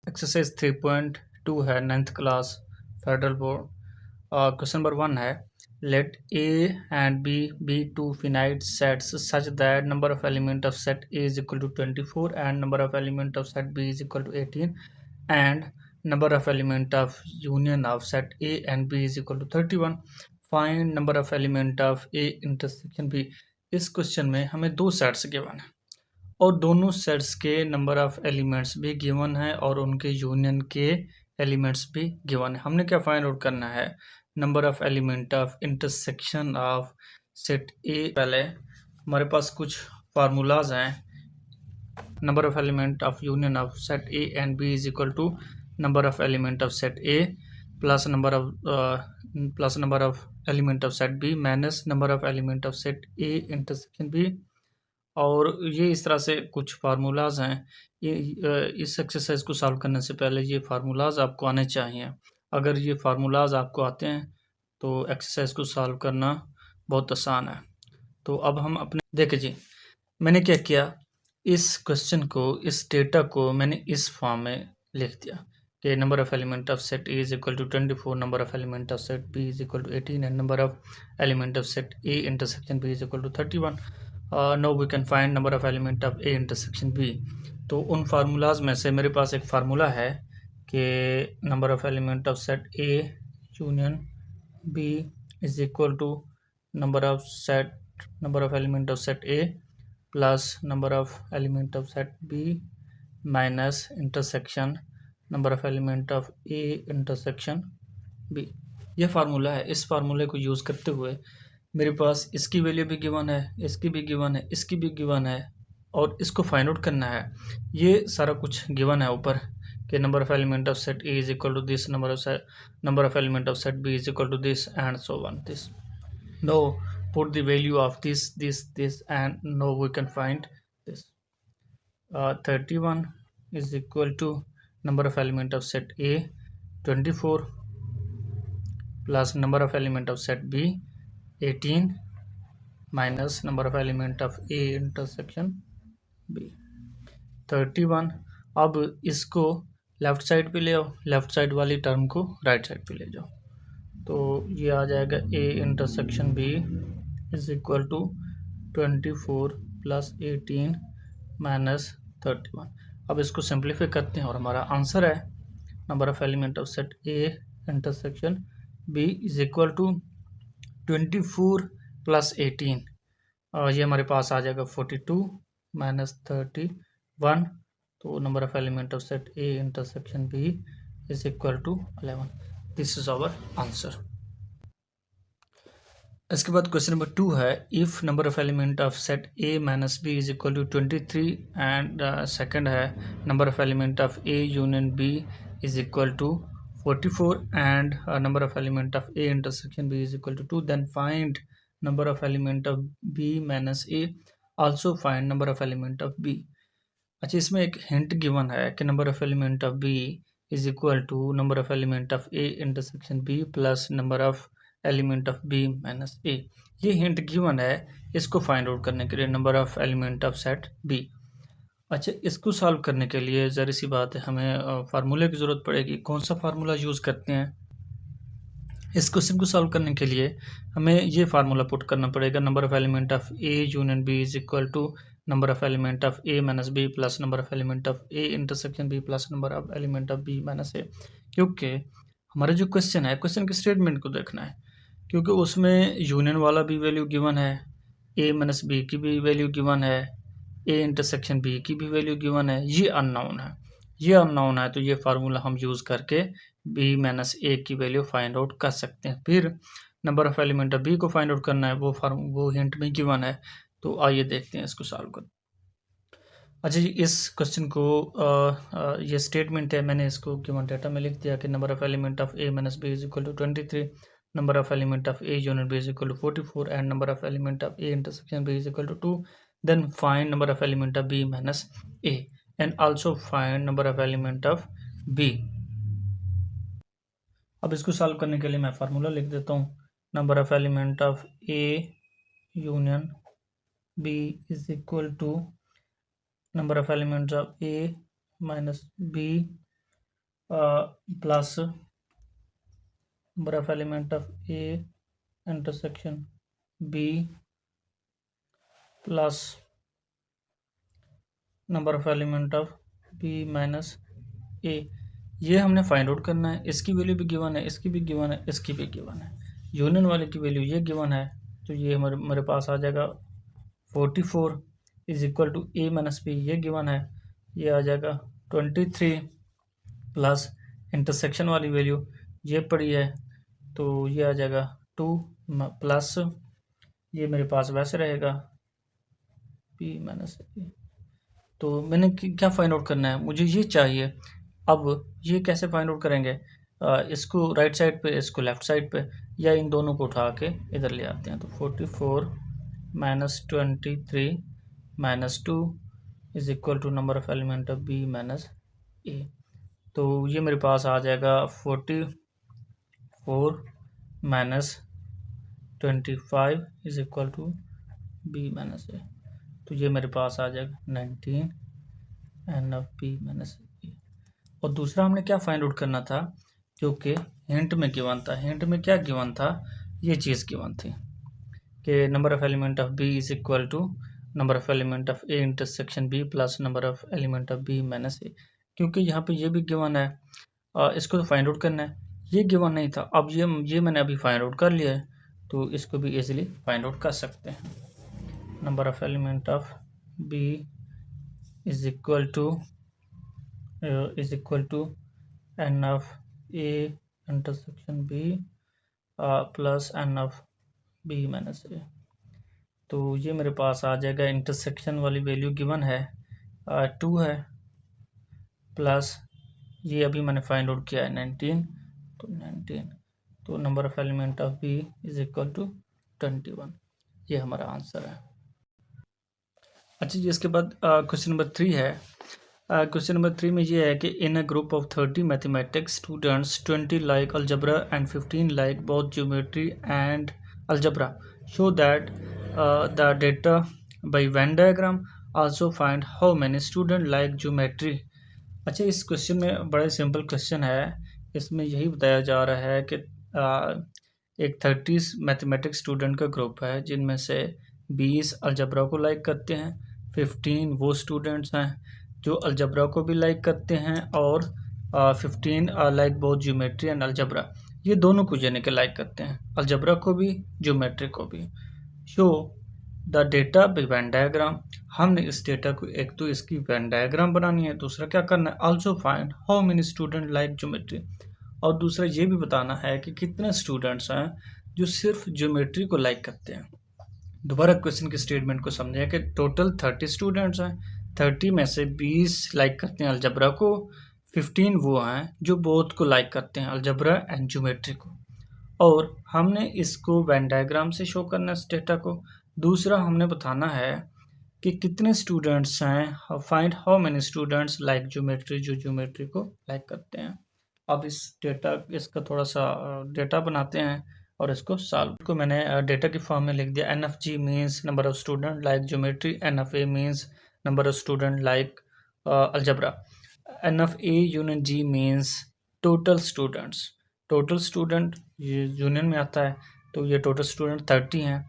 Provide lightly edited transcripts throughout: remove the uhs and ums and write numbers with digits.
Exercise 3.2 है 9th class federal board. Question number 1 है let A and B be two finite sets such that number of element of set A is equal to 24 and number of element of set B is equal to 18 and number of element of union of set A and B is equal to 31। Find number of element of A intersection B. इस question में हमें दो sets given है और दोनों sets के number of elements भी given है और उनके यूनियन के एलिमेंट्स भी गिवन है। हमने क्या फाइंड आउट करना है? Number of element of intersection of set A. पहले हमारे पास कुछ फार्मूलाज हैं। Number of element of union of set A and B is equal to number of element of set A plus number of element of set B minus number of element of set A intersection B. और ये इस तरह से कुछ formulas हैं। इस exercise को solve करने से पहले ये फार्मूलाज आपको आने चाहिए। अगर ये फार्मूलाज आपको आते हैं तो एक्सरसाइज को सॉल्व करना बहुत आसान है। तो अब हम अपने देखिए जी, मैंने क्या किया, इस क्वेश्चन को, इस डेटा को मैंने इस फॉर्म में लिख दिया कि number of element of set A is equal to 24, number of element of set B is equal to 18 and number of element of set A intersection B is equal to 31। Now we can find number of element of A intersection B. तो उन formulas में से मेरे पास एक formula है कि number of element of set A union B is equal to number of element of set A plus number of element of set B minus intersection number of element of A intersection B. ये formula है। इस फार्मूले को use करते हुए मेरे पास इसकी value भी गिवन है, इसकी भी गिवन है, इसकी भी गिवन है और इसको फाइंड आउट करना है। ये सारा कुछ गिवन है ऊपर कि number of element of set A is equal to this, number of element of set B is equal to this and so on this. Now put the value of this and now we can find this. 31 is equal to number of element of set A 24 plus number of element of set B 18 minus number of element of A intersection B 31। अब इसको left side पे ले आओ, left side वाली term को right side पे ले जाओ, तो ये आ जाएगा A intersection B is equal to 24 plus 18 minus 31। अब इसको सिंप्लीफाई करते हैं और हमारा आंसर है number of element of set A intersection B is equal to 24 plus 18। ये हमारे पास आ जाएगा 42 माइनस 31। तो number of element of set A intersection B is equal to 11। This is our answer. इसके बाद क्वेश्चन नंबर 2 है if number of element of set A minus B is equal to 23 and second है number of element of A union B is equal to 44 and number of element of A intersection B is equal to 2, then find number of element of B minus A, also find number of element of B. अच्छा, इसमें एक hint given है कि number of element of B is equal to number of element of A intersection B plus number of element of B minus A. ये hint given है इसको find out करने के लिए number of element of set B. अच्छा, इसको solve करने के लिए ज़रा सी बात है, हमें फार्मूले की ज़रूरत पड़ेगी। कौन सा फार्मूला यूज़ करते हैं? इस क्वेश्चन को सॉल्व करने के लिए हमें ये फार्मूला पुट करना पड़ेगा, number of element of A union B is equal to number of element of A minus B plus number of element of A intersection B plus number of element of B minus A. क्योंकि हमारा जो question है, question के statement को देखना है, क्योंकि उसमें यूनियन वाला भी वैल्यू गिवन है, ए माइनस बी की भी वैल्यू गिवन है, ए इंटरसेक्शन बी की भी वैल्यू गिवन है। ये अननोन है, ये अननोन है, तो ये फार्मूला हम यूज़ करके बी माइनस ए की वैल्यू फाइंड आउट कर सकते हैं। फिर number of element of B को फाइंड आउट करना है, वो हिंट में गिवन है। तो आइए देखते हैं इसको सॉल्व कर। अच्छा जी, इस क्वेश्चन को ये स्टेटमेंट है, मैंने इसको गिवन डेटा में लिख दिया कि number of element of A minus B is equal to 23, number of element of A unit B is equal to 44 and number of element of A intersection B is equal to 2, then find number of element of B minus A and also find number of element of B। अब इसको solve करने के लिए मैं formula लिख देता हूँ, number of element of A union B is equal to number of elements of A minus B plus number of element of A intersection B plus number of element of B minus A. ये हमने find out करना है। इसकी value भी given है, इसकी भी given है, इसकी भी गिवन है। यूनियन वाले की वैल्यू ये गिवन है, तो ये हमारे पास आ जाएगा 44 is equal to A minus B, ये गिवन है। ये आ जाएगा 23 प्लस इंटरसेक्शन वाली वैल्यू ये पड़ी है, तो ये आ जाएगा 2 प्लस ये मेरे पास वैसे रहेगा पी माइनस ए। तो मैंने क्या फाइंड आउट करना है, मुझे ये चाहिए। अब ये कैसे फाइंड आउट करेंगे, इसको राइट साइड पे, इसको लेफ्ट साइड पे, या इन दोनों को उठा के इधर ले आते हैं। तो 44 minus 23 minus 2 is equal to number of element of B minus A. तो ये मेरे पास आ जाएगा 44 minus 25 is equal to B minus A. तो ये मेरे पास आ जाएगा 19 N of B minus A. और दूसरा हमने क्या फाइंड आउट करना था, जो कि हिंट में गिवन था। हिंट में क्या गिवन था, ये चीज़ गिवन थी कि number of element of B is equal to number of element of A intersection B plus number of element of B minus A. क्योंकि यहाँ पे ये भी गिवन है, इसको तो फाइंड आउट करना है। ये गिवन नहीं था, अब ये मैंने अभी फाइंड आउट कर लिया है, तो इसको भी इजीली फाइंड आउट कर सकते हैं। Number of element of B is equal to N of A intersection B plus N of B minus A. तो ये मेरे पास आ जाएगा, इंटरसेक्शन वाली वैल्यू गिवन है 2 है, प्लस ये अभी मैंने फाइंड आउट किया है 19, तो 19, तो number of element of B is equal to 21। ये हमारा आंसर है। अच्छा जी, इसके बाद क्वेश्चन नंबर 3 है। क्वेश्चन नंबर 3 में ये है कि in a group of 30 mathematics students 20 like algebra and 15 like both geometry and algebra, show that the data by Venn diagram, also find how many student like geometry. अच्छा, इस question में बड़ा simple question है। इसमें यही बताया जा रहा है कि एक 30 मैथमेटिक्स स्टूडेंट का ग्रुप है, जिनमें से 20 अलजबरा को लाइक करते हैं, 15 वो स्टूडेंट्स हैं जो अलजबरा को भी लाइक करते हैं, और 15 like both geometry and algebra, ये दोनों को यानी कि लाइक करते हैं, अलजबरा को भी ज्योमेट्री को भी। Show the data by Venn diagram, हमने इस डेटा को, एक तो इसकी वेन डायग्राम बनानी है, दूसरा क्या करना है, also find how many student like geometry, और दूसरा ये भी बताना है कि कितने स्टूडेंट्स हैं जो सिर्फ ज्योमेट्री को लाइक करते हैं। दोबारा क्वेश्चन के स्टेटमेंट को समझें कि टोटल 30 स्टूडेंट्स हैं, 30 में से 20 लाइक करते हैं अलजबरा को, 15 वो हैं जो बोथ को लाइक करते हैं, अलजबरा एंड ज्योमेट्री को, और हमने इसको वेन डायग्राम से शो करना है इस डेटा को। दूसरा हमने बताना है कि कितने स्टूडेंट्स हैं, find how many students like geometry, जो ज्योमेट्री को लाइक करते हैं। अब इसका थोड़ा सा डेटा बनाते हैं और इसको सॉल्व को मैंने डेटा की फॉर्म में लिख दिया। N of G means number of student like geometry, N of A means number of student like algebra, N of A union G means total students. Total student ये union में आता है, तो ये टोटल स्टूडेंट 30 हैं।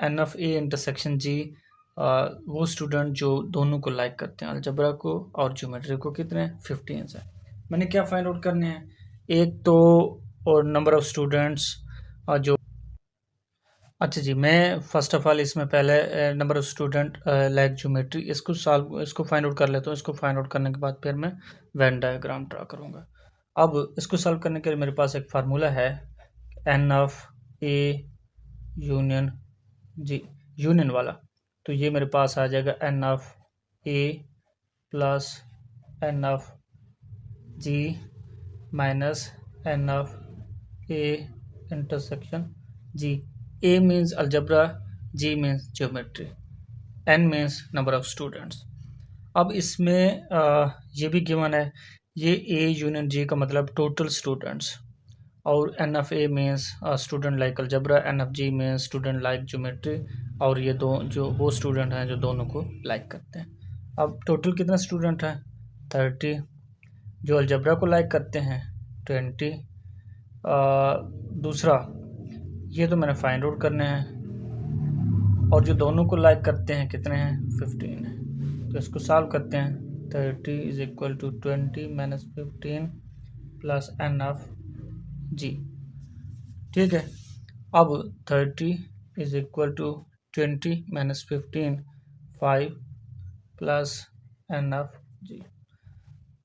N of A intersection G, वो student जो दोनों को लाइक करते हैं, अलजबरा को और ज्योमेट्री को, कितने 15 हैं। मैंने क्या फाइंड आउट करने हैं, एक तो और नंबर ऑफ स्टूडेंट्स जो, अच्छा जी, मैं फर्स्ट ऑफ ऑल इसमें पहले number of student like geometry इसको फाइंड आउट कर लेता हूँ। इसको फाइंड आउट करने के बाद फिर मैं वेन डायग्राम ड्रा करूँगा। अब इसको सॉल्व करने के लिए मेरे पास एक फार्मूला है, N of A union G, union वाला। तो ये मेरे पास आ जाएगा N of A plus N of G minus N of A intersection G. A means algebra, G means geometry, N means number of students. अब इसमें ये भी गिवन है, ये ए यूनियन जी का मतलब टोटल स्टूडेंट्स, और N of A means student like algebra, N of G means student like geometry, और ये दो जो वो स्टूडेंट हैं जो दोनों को लाइक करते हैं। अब टोटल कितना स्टूडेंट है, 30, जो अलजबरा को लाइक करते हैं 20। दूसरा ये तो मैंने फाइंड आउट करने हैं, और जो दोनों को लाइक करते हैं कितने हैं 15 है। तो इसको सॉल्व करते हैं। 30 is equal to 20 minus 15 plus N of G. ठीक है, अब 30 is equal to 20 minus 15 5 plus N of G.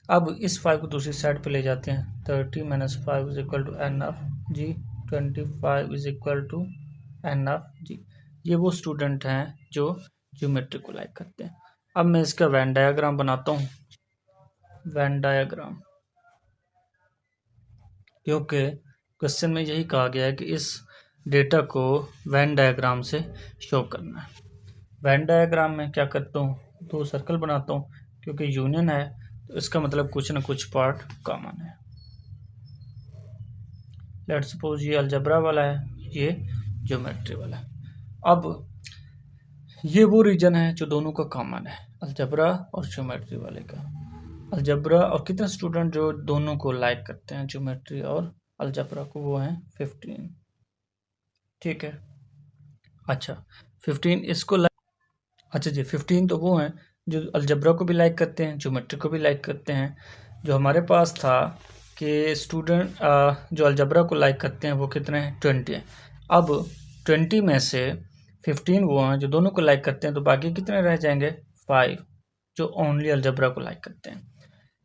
अब इस 5 को दूसरी साइड पे ले जाते हैं। 30 minus 5 is equal to N of G. 25 is equal to N of G. ये वो स्टूडेंट हैं जो ज्योमेट्री को लाइक करते हैं। अब मैं इसका वेन डायग्राम बनाता हूँ। वेन डायग्राम, क्योंकि क्वेश्चन में यही कहा गया है कि इस डेटा को वेन डायग्राम से शो करना है। वेन डायग्राम में क्या करता हूँ, 2 सर्कल बनाता हूँ, क्योंकि यूनियन है तो इसका मतलब कुछ ना कुछ पार्ट कॉमन है। लेट्स सपोज ये अलजबरा वाला है, ये ज्योमेट्री वाला है। अब ये वो रीजन है जो दोनों का कॉमन है, अलजबरा और ज्योमेट्री वाले का। अलजबरा और कितने स्टूडेंट जो दोनों को लाइक करते हैं, ज्योमेट्री और अलजबरा को, वो हैं 15। ठीक है, अच्छा 15 इसको अच्छा जी 15 तो वो हैं जो अलजबरा को भी लाइक करते हैं, ज्योमेट्री को भी लाइक करते हैं। जो हमारे पास था कि स्टूडेंट जो अलजबरा को लाइक करते हैं वो कितने हैं 20 हैं। अब 20 में से 15 वो हैं जो दोनों को लाइक करते हैं, तो बाकी कितने रह जाएंगे 5 जो ओनली अलजबरा को लाइक करते हैं।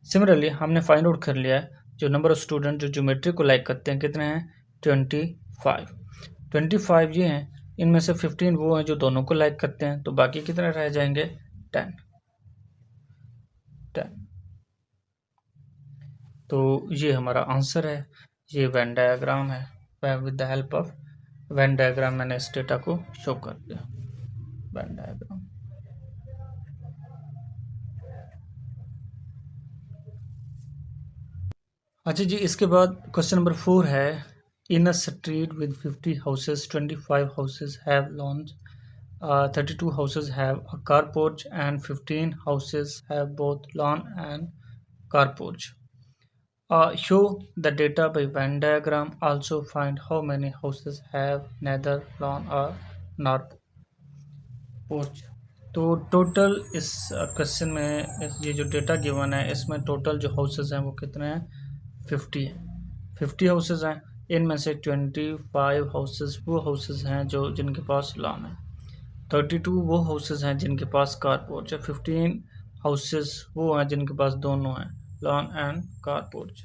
सिमिलरली हमने फाइंड आउट कर लिया है जो नंबर ऑफ स्टूडेंट जो ज्योमेट्री को लाइक करते हैं कितने हैं 25 ये हैं। इनमें से 15 वो हैं जो दोनों को लाइक करते हैं, तो बाकी कितने रह जाएंगे 10। तो ये हमारा आंसर है। ये वेन डायग्राम है। With the help of Venn diagram मैंने इस डेटा को शो कर दिया। Venn diagram. अच्छा जी, इसके बाद क्वेश्चन नंबर 4 है। In a street with 50 houses 25 houses have lawns, 32 houses have a carport and 15 houses have both lawn and carport. Show the data by Venn diagram. Also find how many houses have neither lawn or nor porch. तो total इस question में ये जो data given है इसमें total जो houses हैं वो कितने हैं 50 हैं। 50 हाउसेस हैं, इनमें से 25 हाउसेस वो हाउसेस हैं जो जिनके पास लॉन है। 32 वो हाउसेस हैं जिनके पास कारपोर्च है। 15 हाउसेस वो हैं जिनके पास दोनों हैं, lawn and car porch.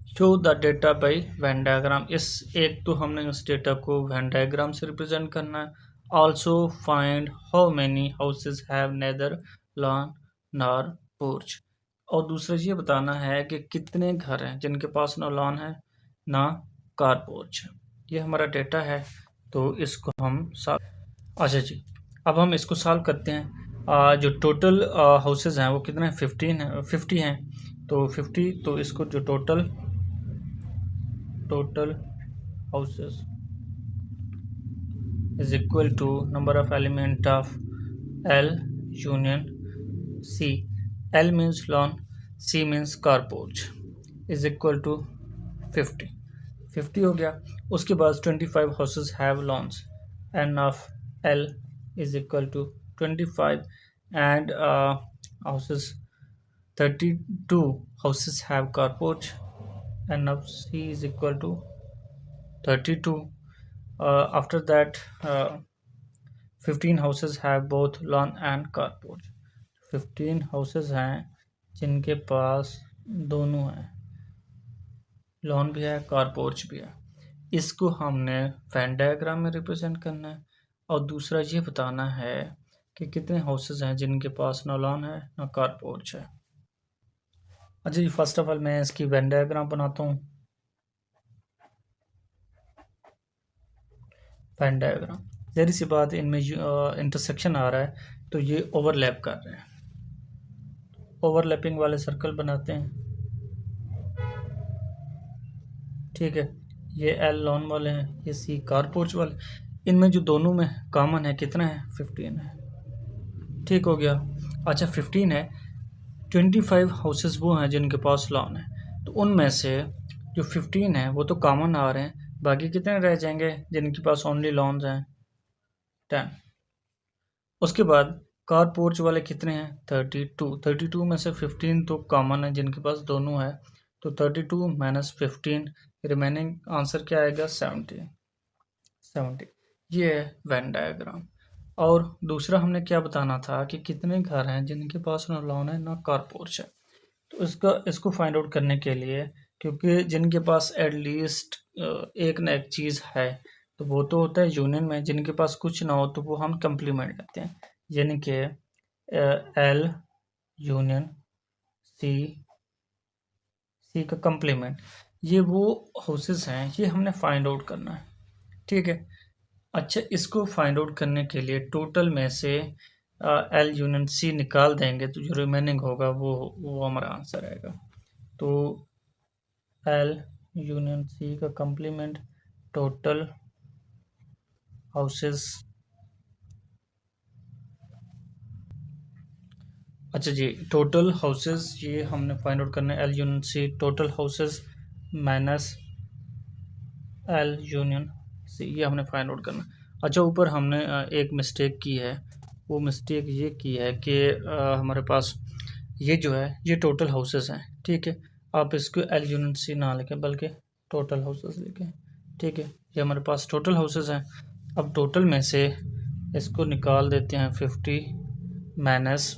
Show the data by Venn diagram. इस एक तो हमने इस डेटा को वेन डायग्राम से रिप्रेजेंट करना है। Also find how many houses have neither lawn nor porch. और दूसरा ये बताना है कि कितने घर हैं जिनके पास ना लॉन है ना कारपोर्च। ये हमारा डेटा है, तो इसको हम अच्छा जी, अब हम इसको सॉल्व करते हैं। जो टोटल हाउसेस हैं वो कितने हैं 15 हैं, 50 हैं। तो 50, तो इसको जो total houses is equal to number of element of L union C। L means lawn, C means car porch, is equal to 50 हो गया। उसके बाद 25 houses have lawns, N of L is equal to 25 and houses 32 houses have carport, and of C is equal to 32. After that 15 houses have both lawn and carport. 15 houses हैं जिनके पास दोनों हैं, lawn भी है कारपोर्च भी है। इसको हमने वेन डायग्राम में रिप्रेजेंट करना है। और दूसरा ये बताना है कि कितने हाउसेस हैं जिनके पास ना लॉन है ना कारपोर्च है। अच्छा जी, फर्स्ट ऑफ ऑल मैं इसकी वेन डायग्राम बनाता हूँ। वेन डायग्राम, जरी सी बात, इनमें इंटरसेक्शन आ रहा है तो ये ओवरलैप कर रहे हैं। ओवरलैपिंग वाले सर्कल बनाते हैं। ठीक है, ये L लॉन वाले हैं, ये C कारपोर्च वाले। इनमें जो दोनों में कॉमन है कितना है 15 है। ठीक हो गया। अच्छा 15 है, 25 हाउसेस वो हैं जिनके पास लॉन है, तो उनमें से जो 15 है वो तो कॉमन आ रहे हैं, बाकी कितने रह जाएंगे जिनके पास ओनली लॉन्स हैं? 10। उसके बाद कार पोर्च वाले कितने हैं? 32। 32 में से 15 तो कॉमन है जिनके पास दोनों है, तो 32 माइनस 15, रिमेनिंग आंसर क्या आएगा? 70। 70। ये है वेन डायग्राम। और दूसरा हमने क्या बताना था कि कितने घर हैं जिनके पास ना लॉन है ना कार पोर्च है। तो इसको फाइंड आउट करने के लिए, क्योंकि जिनके पास एटलीस्ट एक ना एक चीज़ है तो वो तो होता है यूनियन में, जिनके पास कुछ ना हो तो वो हम कंप्लीमेंट लेते हैं, यानी कि एल यूनियन सी, सी का कंप्लीमेंट। ये वो हाउसेस हैं, ये हमने फाइंड आउट करना है, ठीक है। अच्छा, इसको फाइंड आउट करने के लिए टोटल में से एल यूनियन सी निकाल देंगे तो जो रिमेनिंग होगा वो हमारा आंसर आएगा। तो एल यूनियन सी का कंप्लीमेंट टोटल हाउसेस। अच्छा जी, टोटल हाउसेस ये हमने फाइंड आउट करना है, L union C total houses minus L union C, ये हमने फाइंड आउट करना है। अच्छा, ऊपर हमने एक मिस्टेक की है, वो मिस्टेक ये की है कि हमारे पास ये जो है ये टोटल हाउसेस हैं, ठीक है। आप इसको एल यूनियन सी ना लिखें बल्कि टोटल हाउसेस लिखें, ठीक है। ये हमारे पास टोटल हाउसेस हैं। अब टोटल में से इसको निकाल देते हैं 50 माइनस।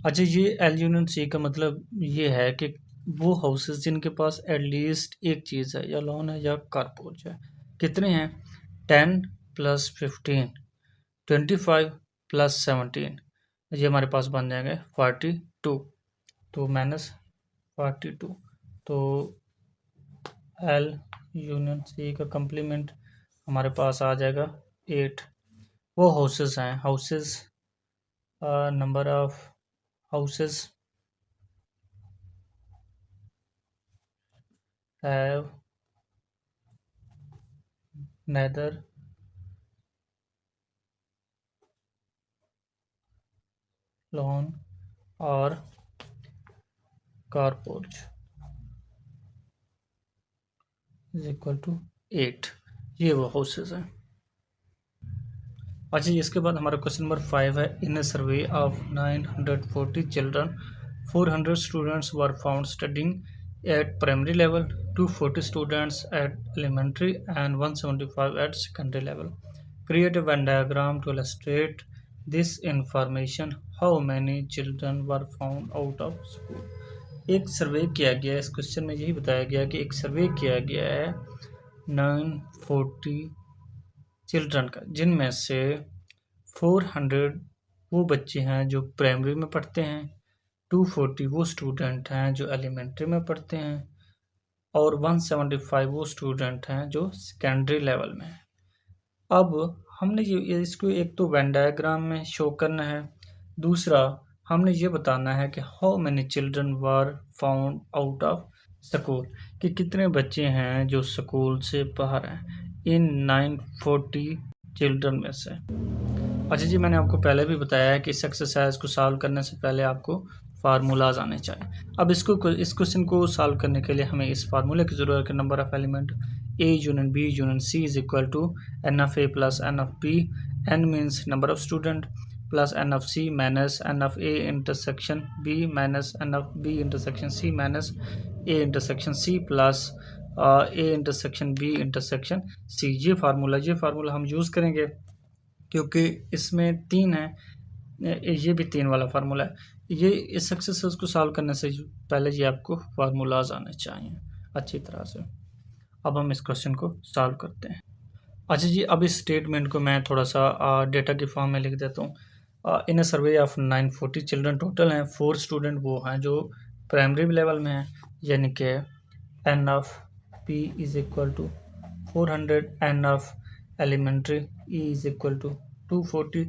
अच्छा, ये एल यूनियन सी का मतलब ये है कि वो हाउसेस जिनके पास एटलीस्ट एक चीज़ है, या लॉन है या कारपोर्च है। कितने हैं? 10 प्लस 15, 25 प्लस 17, ये हमारे पास बन जाएंगे 42। तो माइनस 42, तो एल यूनियन सी का कंप्लीमेंट हमारे पास आ जाएगा 8। वो हाउसेस हैं, houses number of houses have neither lawn और car porch is equal to 8। ये वो हाउसेस हैं। अच्छा, इसके बाद हमारा क्वेश्चन नंबर 5 है, in a survey of 940 children 400 students were found studying at primary level, 240 students at elementary and 175 at secondary level. Create a Venn diagram to illustrate this information. How many children were found out of school. एक survey किया गया है, इस question में यही बताया गया कि एक सर्वे किया गया है 940 चिल्ड्रन का, जिनमें से 400 वो बच्चे हैं जो प्राइमरी में पढ़ते हैं, 240 वो स्टूडेंट हैं जो एलिमेंट्री में पढ़ते हैं, और 175 वो स्टूडेंट हैं जो सेकेंडरी लेवल में हैं। अब हमने ये इसको एक तो वेन डायग्राम में शो करना है, दूसरा हमने ये बताना है कि how many children were found out of school, कि कितने बच्चे हैं जो स्कूल से बाहर हैं इन 940 चिल्ड्रन में से। अच्छा जी, मैंने आपको पहले भी बताया है कि इस एक्सरसाइज को सॉल्व करने से पहले आपको फार्मूलाज आने चाहिए। अब इस क्वेश्चन को सॉल्व करने के लिए हमें इस फार्मूले की ज़रूरत है, number of element A union B union C is equal to N of A plus N of B. N means number of student, plus N of C minus N of A intersection B minus N of B intersection C minus A intersection C plus A intersection B intersection C. ये formula हम use करेंगे क्योंकि इसमें 3 है, ये भी 3 वाला formula है। ये इस एक्सरसाइज को सॉल्व करने से पहले ये आपको फार्मूलाज आने चाहिए अच्छी तरह से। अब हम इस क्वेश्चन को सॉल्व करते हैं। अच्छा जी, अब इस स्टेटमेंट को मैं थोड़ा सा डेटा के फॉर्म में लिख देता हूँ। इन a survey of 940 children, total हैं 4 स्टूडेंट वो हैं जो प्राइमरी लेवल में हैं, यानी कि N of P is equal to 400, N of elementary E is equal to 240,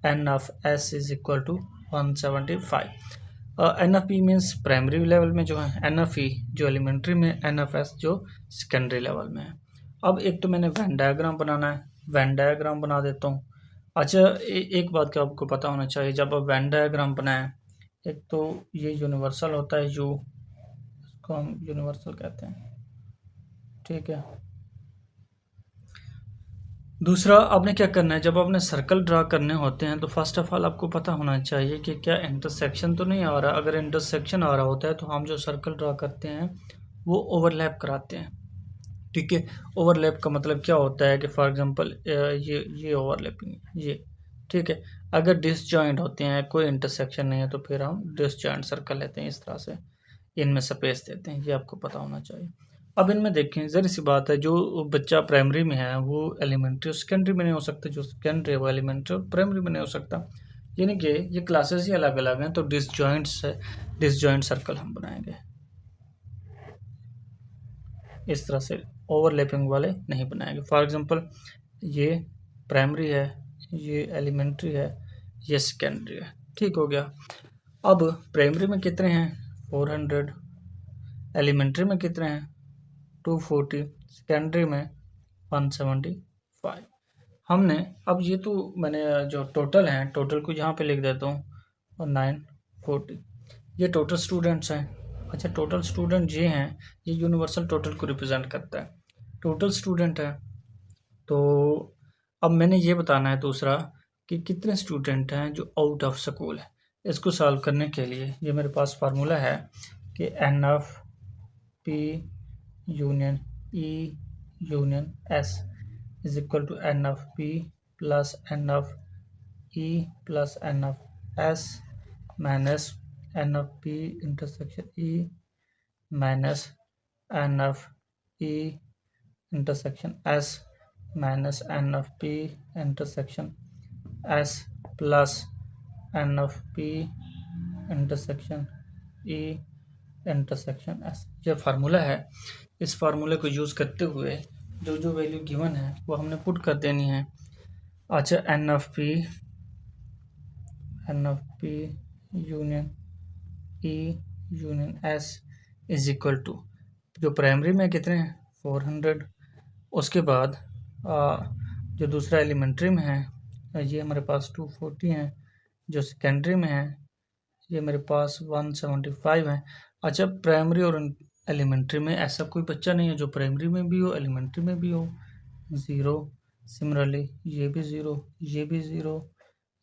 N of S is equal to 175। N of P means primary level में जो है, एन ऑफ ई जो एलिमेंट्री में, N of S जो secondary level में है। अब एक तो मैंने वेन डायग्राम बनाना है, वेन डायग्राम बना देता हूँ। अच्छा, एक बात का आपको पता होना चाहिए, जब आप वेन डायग्राम बनाएं एक तो ये यूनिवर्सल होता है यू, इसको हम यूनिवर्सल कहते हैं, ठीक है। दूसरा, आपने क्या करना है, जब आपने सर्कल ड्रा करने होते हैं तो फर्स्ट ऑफ ऑल आपको पता होना चाहिए कि क्या इंटरसेक्शन तो नहीं आ रहा। अगर इंटरसेक्शन आ रहा होता है तो हम जो सर्कल ड्रा करते हैं वो ओवरलैप कराते हैं, ठीक है। ओवरलैप का मतलब क्या होता है कि फॉर एग्जांपल ये ओवरलैपिंग ये, ठीक है। अगर डिसजॉइंट होते हैं, कोई इंटरसेक्शन नहीं है, तो फिर हम डिसजॉइंट सर्कल लेते हैं, इस तरह से इनमें स्पेस देते हैं, ये आपको पता होना चाहिए। अब इनमें देखें, ज़रा सी बात है, जो बच्चा प्राइमरी में है वो एलिमेंट्री और सेकेंडरी में नहीं हो सकता, जो सेकेंडरी है वो एलिमेंट्री और प्राइमरी में नहीं हो सकता, यानी कि ये क्लासेस ही अलग अलग हैं। तो डिसजॉइंट सर्कल हम बनाएंगे इस तरह से, ओवरलैपिंग वाले नहीं बनाएंगे। फॉर एग्जांपल ये प्राइमरी है, ये एलिमेंट्री है, ये सेकेंडरी है, ठीक हो गया। अब प्राइमरी में कितने हैं 400, एलिमेंट्री में कितने हैं 240, सेकेंडरी में 175। हमने अब ये तो मैंने जो टोटल हैं, टोटल को यहाँ पे लिख देता हूँ, और 940 ये टोटल स्टूडेंट्स हैं। अच्छा, टोटल स्टूडेंट ये हैं, ये यूनिवर्सल टोटल को रिप्रेजेंट करता है, टोटल स्टूडेंट है। तो अब मैंने ये बताना है दूसरा कि कितने स्टूडेंट हैं जो आउट ऑफ स्कूल है। इसको सॉल्व करने के लिए ये मेरे पास फार्मूला है कि N of P union E union S is equal to N of P plus N of E plus N of S minus N of P intersection E minus N of E intersection S minus N of P intersection S plus N of P intersection E intersection S. ये formula है। इस फार्मूले को use करते हुए जो जो value given है वो हमने पुट कर देनी है। अच्छा, N of P union E union S is equal to, जो प्राइमरी में कितने हैं 400, उसके बाद जो दूसरा एलिमेंट्री में है ये हमारे पास 240 है, जो सेकेंडरी में है ये मेरे पास 175 है। अच्छा, प्राइमरी और एलिमेंट्री में ऐसा कोई बच्चा नहीं है जो प्राइमरी में भी हो एलिमेंट्री में भी हो, ज़ीरो। सिमिलरली ये भी ज़ीरो, ये भी ज़ीरो,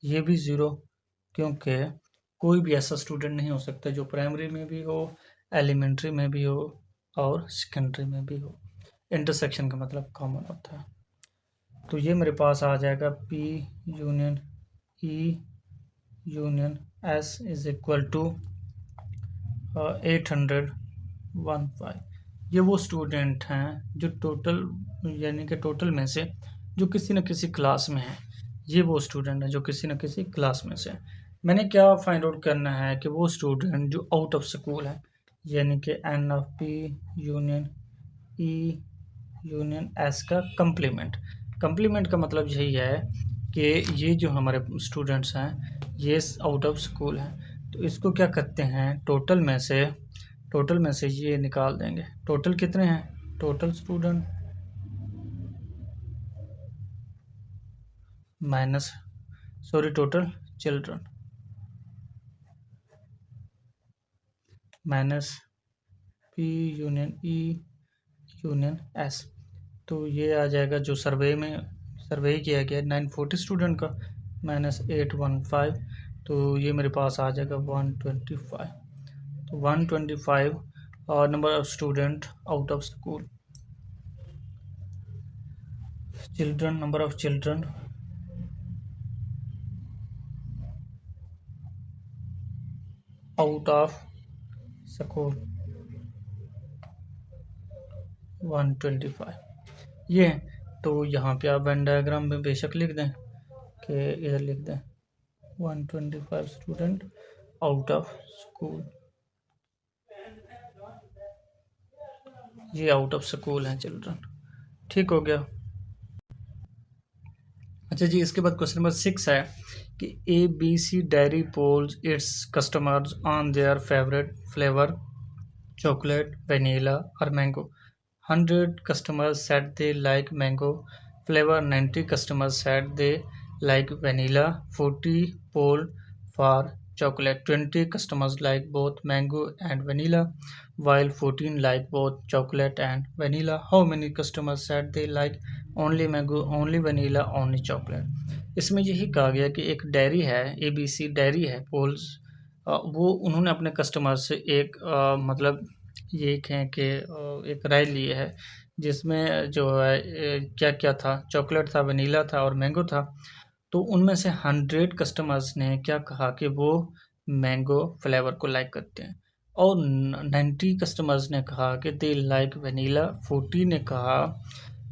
ये भी ज़ीरो, क्योंकि कोई भी ऐसा स्टूडेंट नहीं हो सकता जो प्राइमरी में भी हो, एलिमेंट्री में भी हो और सेकेंडरी में भी हो। इंटरसेक्शन का मतलब कॉमन होता है। तो ये मेरे पास आ जाएगा P union E union S is equal to 815। ये वो स्टूडेंट हैं जो टोटल, यानी कि टोटल में से जो किसी न किसी क्लास में है, ये वो स्टूडेंट हैं जो किसी न किसी क्लास में से। मैंने क्या फाइंड आउट करना है कि वो स्टूडेंट जो आउट ऑफ स्कूल है, यानी कि N of P union E union S का कंप्लीमेंट। कंप्लीमेंट का मतलब यही है कि ये जो हमारे स्टूडेंट्स हैं ये आउट ऑफ स्कूल हैं, तो इसको क्या करते हैं, टोटल में से ये निकाल देंगे। टोटल कितने हैं, total student minus total children minus P union E union S. तो ये आ जाएगा जो सर्वे किया गया 940 स्टूडेंट का माइनस 815, तो ये मेरे पास आ जाएगा 125। तो 125 और number of student out of school, children, number of children out of school 125 ये। तो यहाँ पे आप वेन डायग्राम में बेशक लिख दें कि इधर लिख दें 125 स्टूडेंट आउट ऑफ स्कूल, ये आउट ऑफ स्कूल हैं चिल्ड्रन, ठीक हो गया। अच्छा जी, इसके बाद क्वेश्चन नंबर 6 है कि ABC dairy polls its customers on their favourite flavour chocolate, vanilla or mango. 100 customers said they like mango flavor, 90 customers said they like vanilla, 40 polled for chocolate. 20 customers like both mango and vanilla, while 14 like both chocolate and vanilla. How many customers said they like only mango, only vanilla, only chocolate? इसमें यही कहा गया कि एक dairy है, ABC dairy है poles, वो उन्होंने अपने कस्टमर से एक मतलब ये कहें कि एक राय ली है, जिसमें जो है क्या क्या था, चॉकलेट था, वनीला था और मैंगो था। तो उनमें से 100 कस्टमर्स ने क्या कहा कि वो मैंगो फ्लेवर को लाइक करते हैं, और 90 कस्टमर्स ने कहा कि दे लाइक वनीला, 40 ने कहा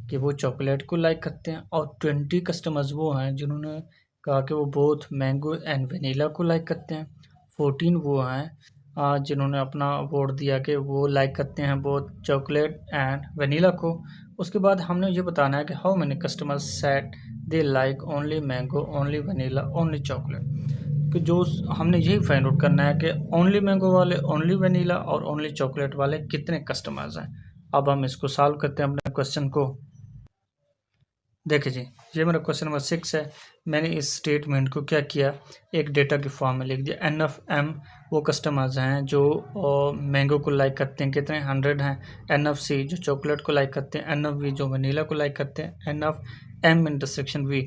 कि वो चॉकलेट को लाइक करते हैं, और 20 कस्टमर्स वो हैं जिन्होंने कहा कि वो बोथ मैंगो एंड वनीला को लाइक करते हैं। 14 वो हैं जिन्होंने अपना वोट दिया कि वो लाइक करते हैं बोथ चॉकलेट एंड वनीला को। उसके बाद हमने ये बताना है कि how many customers said they like only mango, only vanilla, only chocolate. कि जो हमने यही फाइंड आउट करना है कि ओनली मैंगो वाले, ओनली वनीला और ओनली चॉकलेट वाले कितने कस्टमर्स हैं। अब हम इसको सॉल्व करते हैं अपने क्वेश्चन को। देखिए जी, ये मेरा क्वेश्चन नंबर 6 है। मैंने इस स्टेटमेंट को क्या किया, एक डेटा के फॉर्म में लिख दिया। एन ऑफ एम वो कस्टमर्स हैं जो मैंगो को लाइक करते हैं, कितने 100 हैं। एन ऑफ सी जो चॉकलेट को लाइक करते हैं। एन ऑफ वी जो वनीला को लाइक करते हैं। N of M intersection V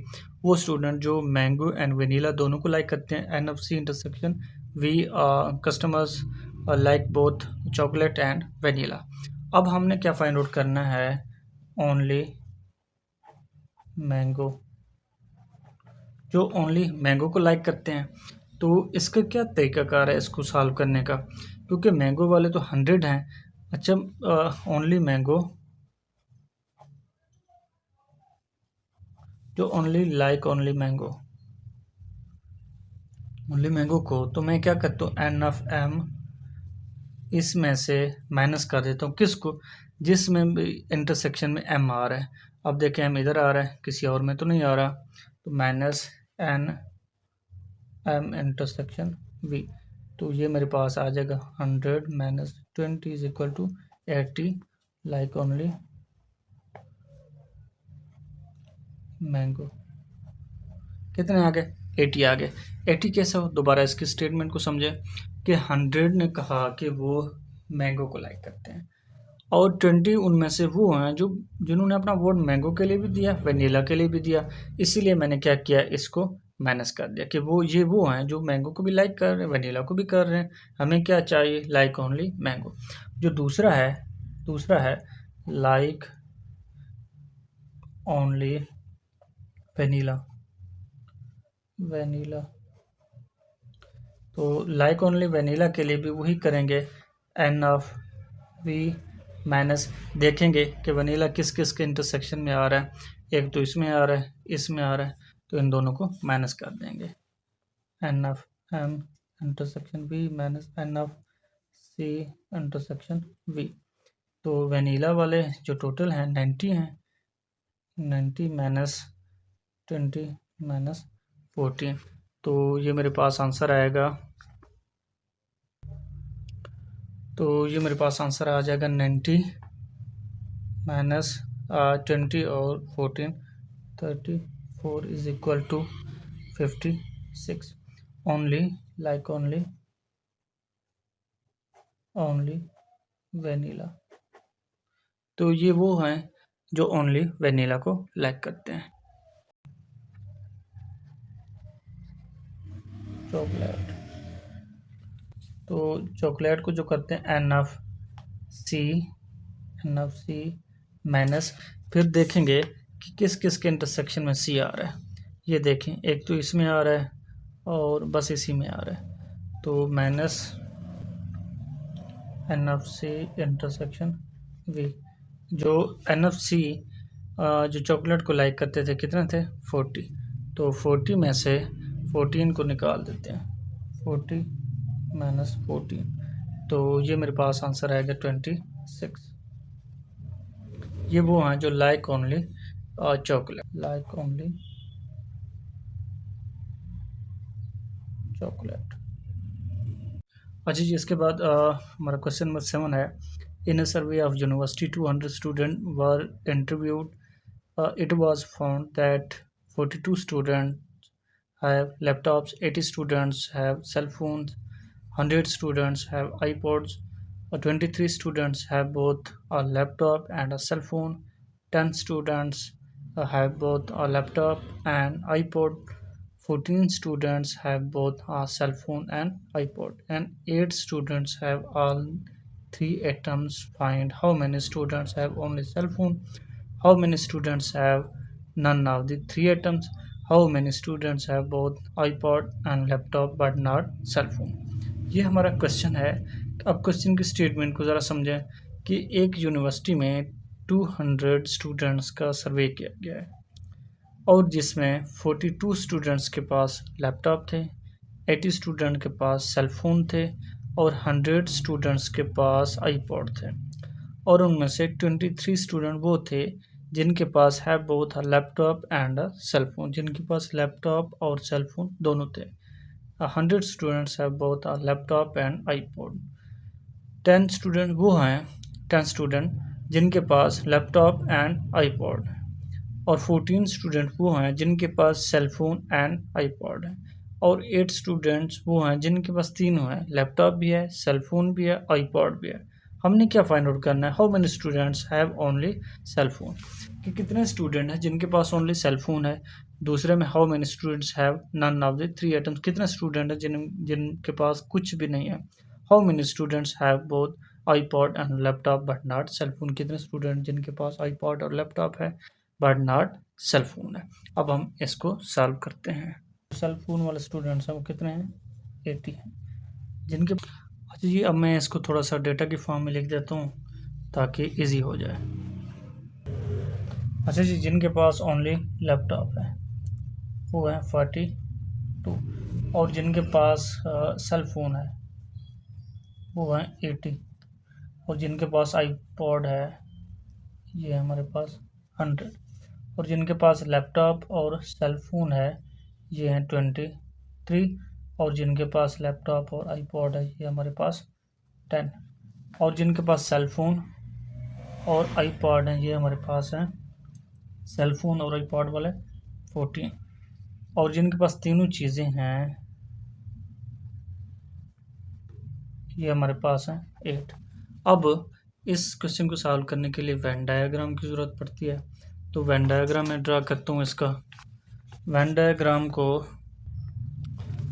वो स्टूडेंट जो मैंगो एंड वनीला दोनों को लाइक करते हैं। N of C intersection V customers like both chocolate and vanilla. अब हमने क्या फाइंड आउट करना है, ओनली मैंगो, जो ओनली मैंगो को लाइक करते हैं। तो इसका क्या तरीकाकार है इसको सॉल्व करने का, क्योंकि मैंगो वाले तो 100 हैं। अच्छा, ओनली मैंगो जो ओनली लाइक ओनली मैंगो को, तो मैं क्या करता हूँ, एन ऑफ एम इसमें से माइनस कर देता हूँ, किसको, जिसमें भी इंटरसेक्शन में एम आ रहा है। अब देखें एम इधर आ रहा है, किसी और में तो नहीं आ रहा, तो minus N M intersection V. तो ये मेरे पास आ जाएगा 100 minus 20 is equal to 80 like only mango. कितने आ गए, 80 आ गए। 80 कैसे हो, दोबारा इसकी स्टेटमेंट को समझे कि 100 ने कहा कि वो मैंगो को लाइक करते हैं, और 20 उनमें से वो हैं जो जिन्होंने अपना वोट मैंगो के लिए भी दिया, वनीला के लिए भी दिया। इसीलिए मैंने क्या किया, इसको माइनस कर दिया कि वो हैं जो मैंगो को भी लाइक कर रहे हैं, वनीला को भी कर रहे हैं। हमें क्या चाहिए, लाइक ओनली मैंगो। जो दूसरा है लाइक ओनली वनीला। तो लाइक ओनली वनीला के लिए भी वही करेंगे, एन ऑफ वी माइनस, देखेंगे कि वनीला किस किस के इंटरसेक्शन में आ रहा है। एक तो इसमें आ रहा है, इसमें आ रहा है, तो इन दोनों को माइनस कर देंगे। N of M intersection V minus N of C intersection V. तो वनीला वाले जो टोटल हैं 90 हैं, 90 माइनस 20 माइनस 14, तो ये मेरे पास आंसर आएगा। तो ये मेरे पास आंसर आ जाएगा 90 माइनस 20 और 14, 34 is equal to 56। Only like only vanilla. तो ये वो हैं जो ओनली वेनिला को लाइक करते हैं। चॉकलेट, तो चॉकलेट को जो करते हैं एन ऑफ सी माइनस, फिर देखेंगे कि किस किस के इंटरसेक्शन में सी आ रहा है। ये देखें, एक तो इसमें आ रहा है और बस इसी में आ रहा है, तो minus N of C intersection V. जो एन ऑफ सी जो चॉकलेट को लाइक करते थे कितने थे, 40, तो 40 में से 14 को निकाल देते हैं, 40 माइनस 14, तो ये मेरे पास आंसर आएगा 26। ये वो हैं जो लाइक ओनली चॉकलेट। अच्छा जी, इसके बाद हमारा क्वेश्चन नंबर 7 है। In a survey of university 200 student were interviewed, it was found that 42 student have laptops, 80 students have cell phones, 100 students have iPods, 23 students have both a laptop and a cell phone, 10 students have both a laptop and iPod, 14 students have both a cell phone and iPod, and 8 students have all three items. Find how many students have only cell phone, how many students have none of the three items, how many students have both iPod and laptop but not cell phone। ये हमारा question है। अब question की statement को ज़रा समझें कि एक यूनिवर्सिटी में 200 स्टूडेंट्स का सर्वे किया गया है और जिसमें 42 स्टूडेंट्स के पास लैपटॉप थे, 80 स्टूडेंट के पास सेल फोन थे और 100 स्टूडेंट्स के पास आईपॉड थे, और उनमें से 23 स्टूडेंट वो थे जिनके पास है both a laptop and a cell phone, जिनके पास लैपटॉप और सेल फोन दोनों थे। 100 students have both a laptop and iPod. 10 student वो हैं 10 स्टूडेंट जिनके पास लैपटॉप एंड आईपॉड, और 14 स्टूडेंट वो हैं जिनके पास सेल फोन एंड आईपॉड है, और 8 स्टूडेंट्स वो हैं जिनके पास तीनों हैं, लैपटॉप भी है, सेल फोन भी है, आईपॉड भी है। हमने क्या फाइंड आउट करना है? How many students have only cell phone, कि कितने स्टूडेंट हैं जिनके पास ओनली सेल फोन है। दूसरे में how many students have none of the three items, कितने स्टूडेंट हैं जिनके पास कुछ भी नहीं है। How many students have both iPod and laptop but not cell phone, कितने स्टूडेंट जिनके पास आईपॉड और लैपटॉप है बट नॉट सेल फोन है। अब हम इसको सॉल्व करते हैं। सेल फोन वाले स्टूडेंट्स हैं वो कितने हैं? 80 हैं जिनके। अच्छा जी, अब मैं इसको थोड़ा सा डेटा की फॉर्म में लिख देता हूँ ताकि इजी हो जाए। अच्छा जी, जिनके पास ओनली लैपटॉप है वो है 42, और जिनके पास सेल फोन है वो है 80, और जिनके पास आईपॉड है ये हमारे पास 100, और जिनके पास लैपटॉप और सेल फोन है ये हैं 23, और जिनके पास लैपटॉप और आईपॉड है ये हमारे पास 10, और जिनके पास सेल फोन और आईपॉड है ये हमारे पास हैं सेल फोन और आईपॉड वाले 14, और जिनके पास तीनों चीज़ें हैं ये हमारे पास हैं 8। अब इस क्वेश्चन को सॉल्व करने के लिए वेन डायग्राम की ज़रूरत पड़ती है, तो वेन डायग्राम मैं ड्रा करता हूँ इसका। वेन डायग्राम को,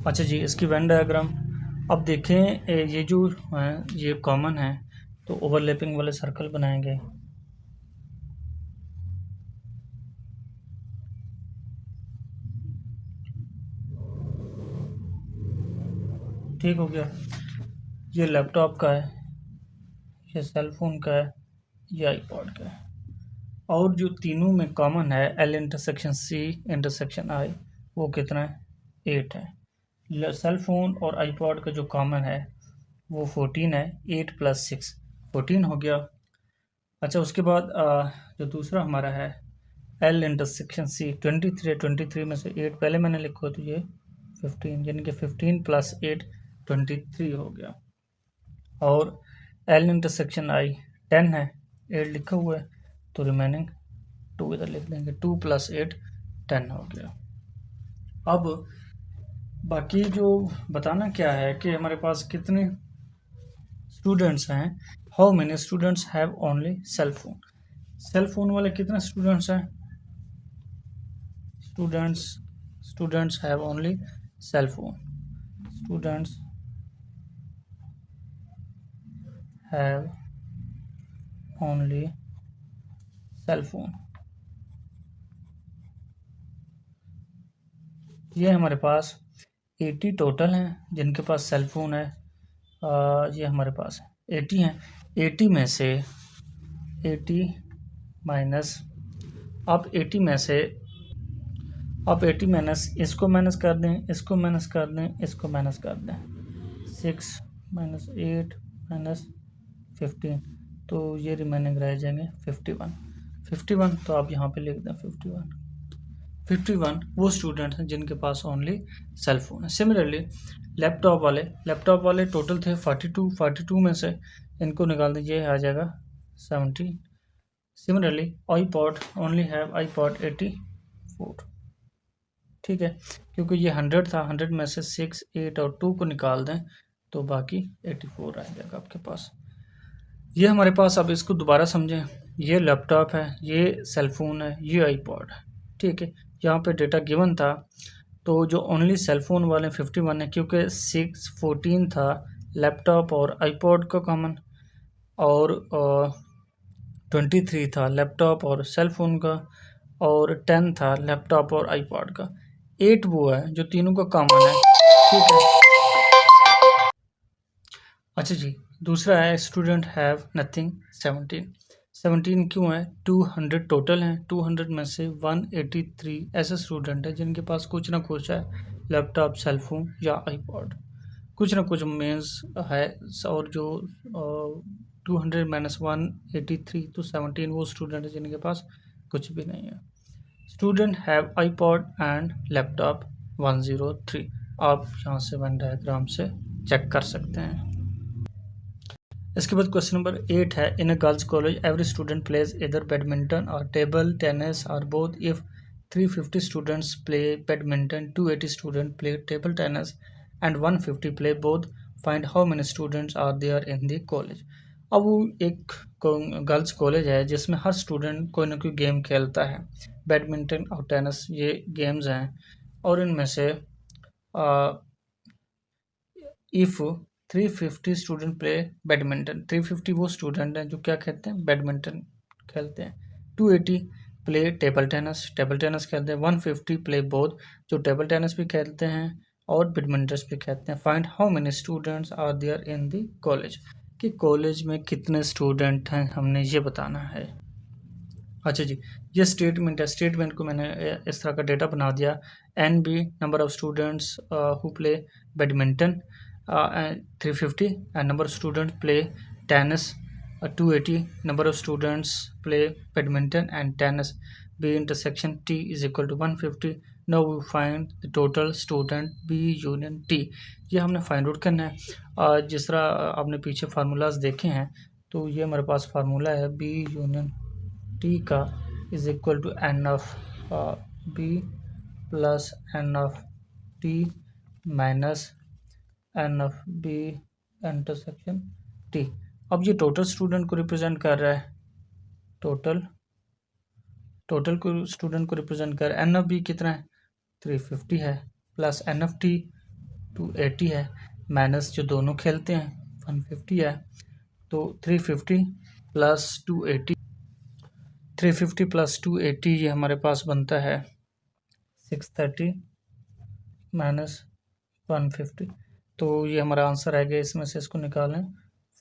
अच्छा जी, इसकी वेन डायग्राम अब देखें, ये जो है ये कॉमन है तो ओवरलैपिंग वाले सर्कल बनाएंगे। ठीक हो गया। ये लैपटॉप का है, ये सेल फोन का है, ये आईपॉड का है, और जो तीनों में कॉमन है L intersection C intersection I वो कितना है? 8 है। सेल फोन और आईपॉड का जो कॉमन है वो 14 है। 8 + 6 14 हो गया। अच्छा, उसके बाद जो दूसरा हमारा है L इंटरसेक्शन C 23 है। 23 में से 8 पहले मैंने लिखा तो ये 15, यानी कि 15 + 8 23 हो गया। और L इंटरसेक्शन I 10 है, 8 लिखा हुआ है तो रिमेनिंग 2 इधर लिख देंगे। 2 + 8 10 हो गया। अब बाकी जो बताना क्या है कि हमारे पास कितने स्टूडेंट्स हैं। How many students have only cell phone, cell phone वाले कितने स्टूडेंट्स हैं? Students have only cell phone, students have only cell phone. ये हमारे पास 80 टोटल हैं जिनके पास सेल फोन है। ये हमारे पास 80 हैं। 80 में से 80 माइनस, आप 80 में से आप 80 माइनस इसको माइनस कर दें, इसको माइनस कर दें, इसको माइनस कर दें। 6 - 8 - 15, तो ये रिमेनिंग रह जाएंगे 51। तो आप यहाँ पे लिख दें 51 वो स्टूडेंट हैं जिनके पास ओनली सेल फोन है। सिमिलरली लैपटॉप वाले टोटल थे 42 में से इनको निकाल दें, ये आ जाएगा 17। Similarly iPod only have iPod 84। ठीक है, क्योंकि ये 100 था, 100 में से 6, 8 और 2 को निकाल दें तो बाकी 84 आ जाएगा आपके पास। ये हमारे पास, अब इसको दोबारा समझें, ये लैपटॉप है, ये सेलफोन है, ये आईपॉड है, ठीक है। यहाँ पे डेटा गिवन था, तो जो ओनली सेलफोन वाले 51 है, क्योंकि 614 था लैपटॉप और आईपॉड का कॉमन, और 23 था लैपटॉप और सेलफोन का, और 10 था लैपटॉप और आईपॉड का। 8 वो है जो तीनों का कॉमन है, ठीक है। अच्छा जी, दूसरा है स्टूडेंट हैव नथिंग 17 क्यों है? 200 टोटल हैं, 200 में से 183 ऐसे स्टूडेंट हैं जिनके पास कुछ ना कुछ है, लैपटॉप, सेलफोन या आईपॉड, कुछ ना कुछ मीन्स है। और जो 200 माइनस 183 तो 17 वो स्टूडेंट है जिनके पास कुछ भी नहीं है। Student have iPod and laptop 103। आप यहाँ से वन डायग्राम से चेक कर सकते हैं। इसके बाद क्वेश्चन नंबर 8 है, in a girls college every student plays either badminton और टेबल टेनिस और both. If 350 students play badminton, 280 student play table tennis and 150 play both, find how many students are there in the college. अब वो एक girls college है जिसमें हर student कोई ना कोई गेम खेलता है, बैडमिंटन और टेनिस ये गेम्स हैं, और इनमें से इफ़ 350 स्टूडेंट प्ले बैडमिंटन, 350 वो स्टूडेंट हैं जो क्या खेलते हैं, बैडमिंटन खेलते हैं। 280 प्ले टेबल टेनिस खेलते हैं। 150 प्ले बोथ, जो टेबल टेनिस भी खेलते हैं और बैडमिंटन भी खेलते हैं। Find how many students are there in the college, कि कॉलेज में कितने स्टूडेंट हैं हमने ये बताना है। अच्छा जी, ये स्टेटमेंट है, स्टेटमेंट को मैंने इस तरह का डेटा बना दिया। N B number of students who play badminton 350 and number of students play tennis 280, number of students play badminton and tennis, B intersection T is equal to 150। now we find the total student B union T। ये हमने find out करना है। जिस तरह आपने पीछे formulas देखे हैं, तो ये हमारे पास फार्मूला है B यूनियन T का is equal to N of B plus N of T minus N of B intersection T. अब ये टोटल स्टूडेंट को रिप्रेजेंट कर रहा है, टोटल को स्टूडेंट को रिप्रेजेंट कर रहा है। एन ऑफ बी कितना है, 350 है, प्लस एन ऑफ टी 280 है, माइनस जो दोनों खेलते हैं 150 है। तो 350 प्लस 280, 350 प्लस 280 ये हमारे पास बनता है 630 माइनस 150। तो ये हमारा आंसर आएगा, इसमें से इसको निकालें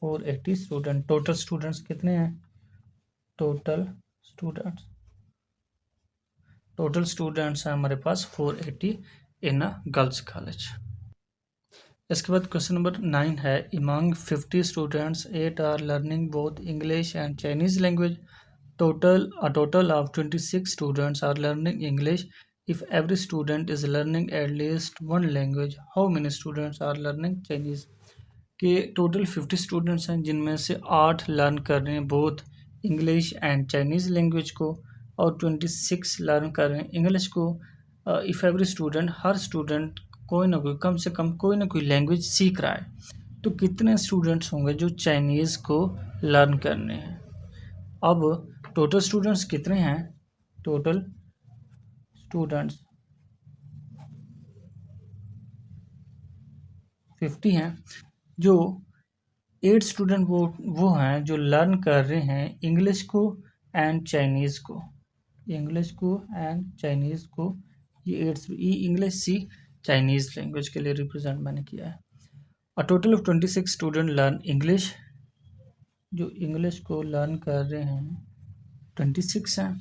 480 स्टूडेंट। टोटल स्टूडेंट्स कितने हैं, टोटल स्टूडेंट्स हैं हमारे पास 480 इन अ गर्ल्स कॉलेज। इसके बाद क्वेश्चन नंबर 9 है, among 50 students 8 are learning both English and Chinese language, a total of 26 students are learning English। If every student is learning at least one language, how many students are learning Chinese? कि total 50 students हैं जिनमें से 8 learn कर रहे हैं both English and Chinese language को, और 26 learn कर रहे हैं इंग्लिश को। If every student, her student कोई ना कोई, कम से कम कोई ना कोई लैंग्वेज सीख रहा है, तो कितने स्टूडेंट्स होंगे जो चाइनीज़ को लर्न करने हैं। अब टोटल स्टूडेंट्स कितने हैं, टोटल स्टूडेंट्स 50 हैं, जो 8 स्टूडेंट वो हैं जो लर्न कर रहे हैं इंग्लिश को एंड चाइनीज़ को, इंग्लिश को एंड चाइनीज़ को। ये 8 ई इंग्लिश सी चाइनीज़ लैंग्वेज के लिए रिप्रेजेंट मैंने किया है। A total of 26 student learn English, जो इंग्लिश को लर्न कर रहे हैं 26 हैं।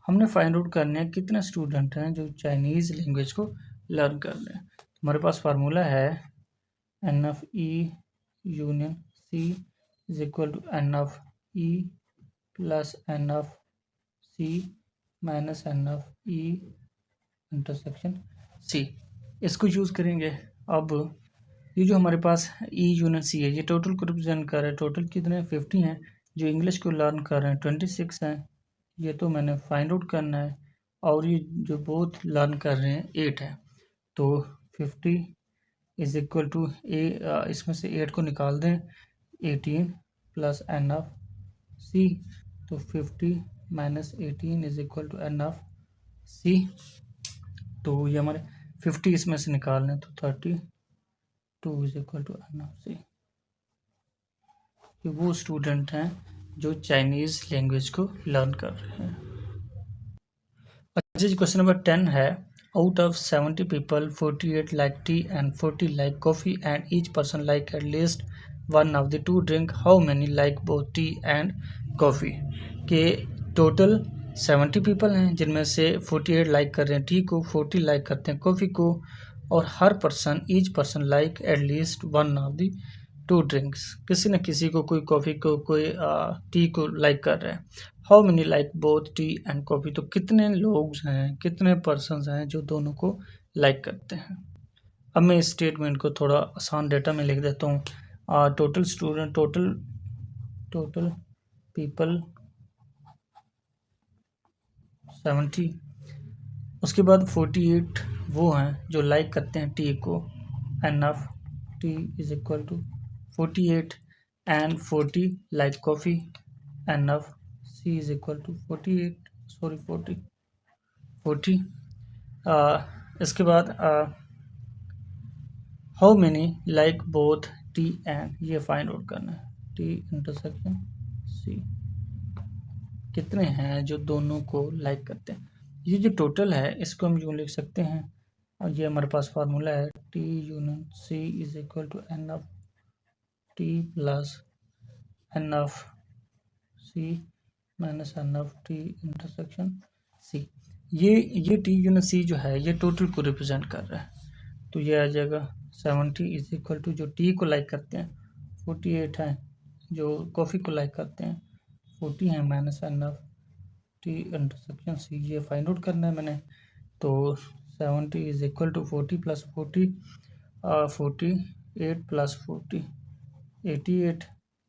हमने फाइंड आउट करने हैं कितने स्टूडेंट हैं जो चाइनीज़ लैंग्वेज को लर्न कर रहे हैं। हमारे पास फार्मूला है N of E union C is equal to N of E plus N of C minus N of E intersection C. इसको यूज़ करेंगे। अब ये जो हमारे पास ई यूनियन सी है, ये टोटल को रिप्रेजेंट कर रहा है। टोटल कितने 50 हैं, जो इंग्लिश को लर्न कर रहे हैं 26 हैं, ये तो मैंने फाइंड आउट करना है। और ये जो बोथ लर्न कर रहे हैं 8 है, तो 50 इज इक्वल टू इसमें से 8 को निकाल दें, 18 प्लस एन ऑफ सी, तो 50 minus 18 is equal to N of C. तो ये हमारे 50 इसमें से निकाल लें तो 32 is equal to N of C. ये वो स्टूडेंट हैं जो चाइनीज़ लैंग्वेज को लर्न कर रहे हैं। अच्छा जी, क्वेश्चन नंबर 10 है, out of 70 people 48 like T and 40 like coffee and each person like at least one of the to drink, how many like both tea and coffee. के total 70 people हैं जिनमें से 48 like कर रहे हैं tea को, 40 like करते हैं कॉफ़ी को, और हर person each person like at least one of the two drinks. किसी न किसी को, कोई कॉफ़ी को, कोई टी को लाइक कर रहे हैं। How many like both tea and coffee, तो कितने लोग हैं, कितने पर्सन्स हैं जो दोनों को लाइक करते हैं। अब मैं इस स्टेटमेंट को थोड़ा आसान डेटा में लिख देता हूँ। टोटल स्टूडेंट, टोटल पीपल 70, उसके बाद 48 वो हैं जो लाइक करते हैं टी को, N of T is equal to 48, and 40 like coffee, N of C is equal to 40। इसके बाद how many like both tea and, ये फाइंड आउट करना है, टी इंटरसेक्शन सी, कितने हैं जो दोनों को लाइक करते हैं। ये जो टोटल है इसको हम यूँ लिख सकते हैं, और ये हमारे पास फार्मूला है, T union C is equal to N of T plus N of C minus N of T intersection C. ये टी यूनियन सी जो है ये टोटल को रिप्रेजेंट कर रहा है, तो ये आ जाएगा 70 इज इक्वल टू, जो टी को लाइक करते हैं 48 हैं, जो कॉफ़ी को लाइक करते हैं 40 हैं, minus N of T intersection C. ये फाइंड आउट करना है मैंने, तो 70 is equal to 40 plus 40, 48 plus 40, 88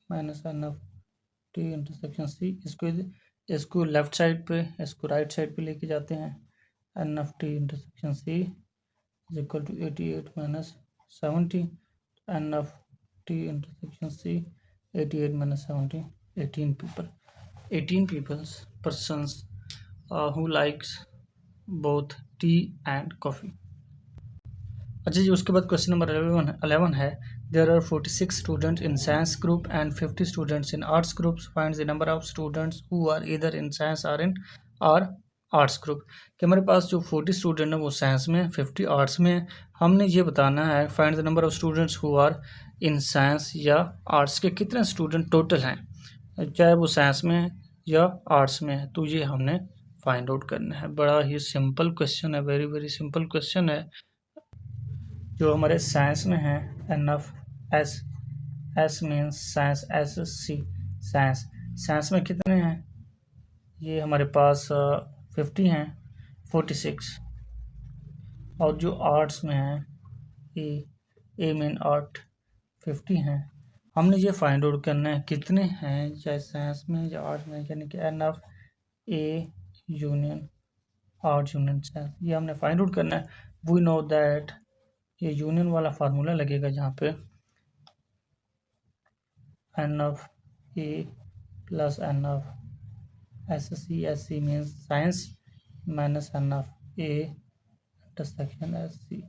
minus N of T intersection C. इसको लेफ्ट साइड पे, इसको राइट साइड पे लेके जाते हैं, N of T intersection C is equal to 88 minus 70, n of T intersection C 88 minus 70, 18 persons who likes both tea and coffee। अच्छा जी, उसके बाद क्वेश्चन नंबर 11 है, there are 46 students in science group and 50 students in arts groups, find the number of students who are either in science or in arts group. कि हमारे पास जो 40 student हैं वो science में, 50 आर्ट्स में है। हमने ये बताना है find the number of students who are in science या आर्ट्स के कितने स्टूडेंट टोटल हैं, चाहे वो साइंस में है या आर्ट्स में है, तो ये हमने फाइंड आउट करना है। बड़ा ही सिंपल क्वेश्चन है, वेरी वेरी सिंपल क्वेश्चन है। जो हमारे साइंस में है, N of S, S means science, S C science में कितने हैं, ये हमारे पास 50 हैं, 46, और जो आर्ट्स में है ए मीन आर्ट 50 हैं। हमने ये फाइंड आउट करना है कितने हैं, चाहे साइंस में या आर्ट्स में, यानी कि N of A union art union science, ये हमने फाइंड आउट करना है। वी नो दैट ये यूनियन वाला फार्मूला लगेगा जहाँ पे n of A plus N of S C means science minus N of A intersection S C.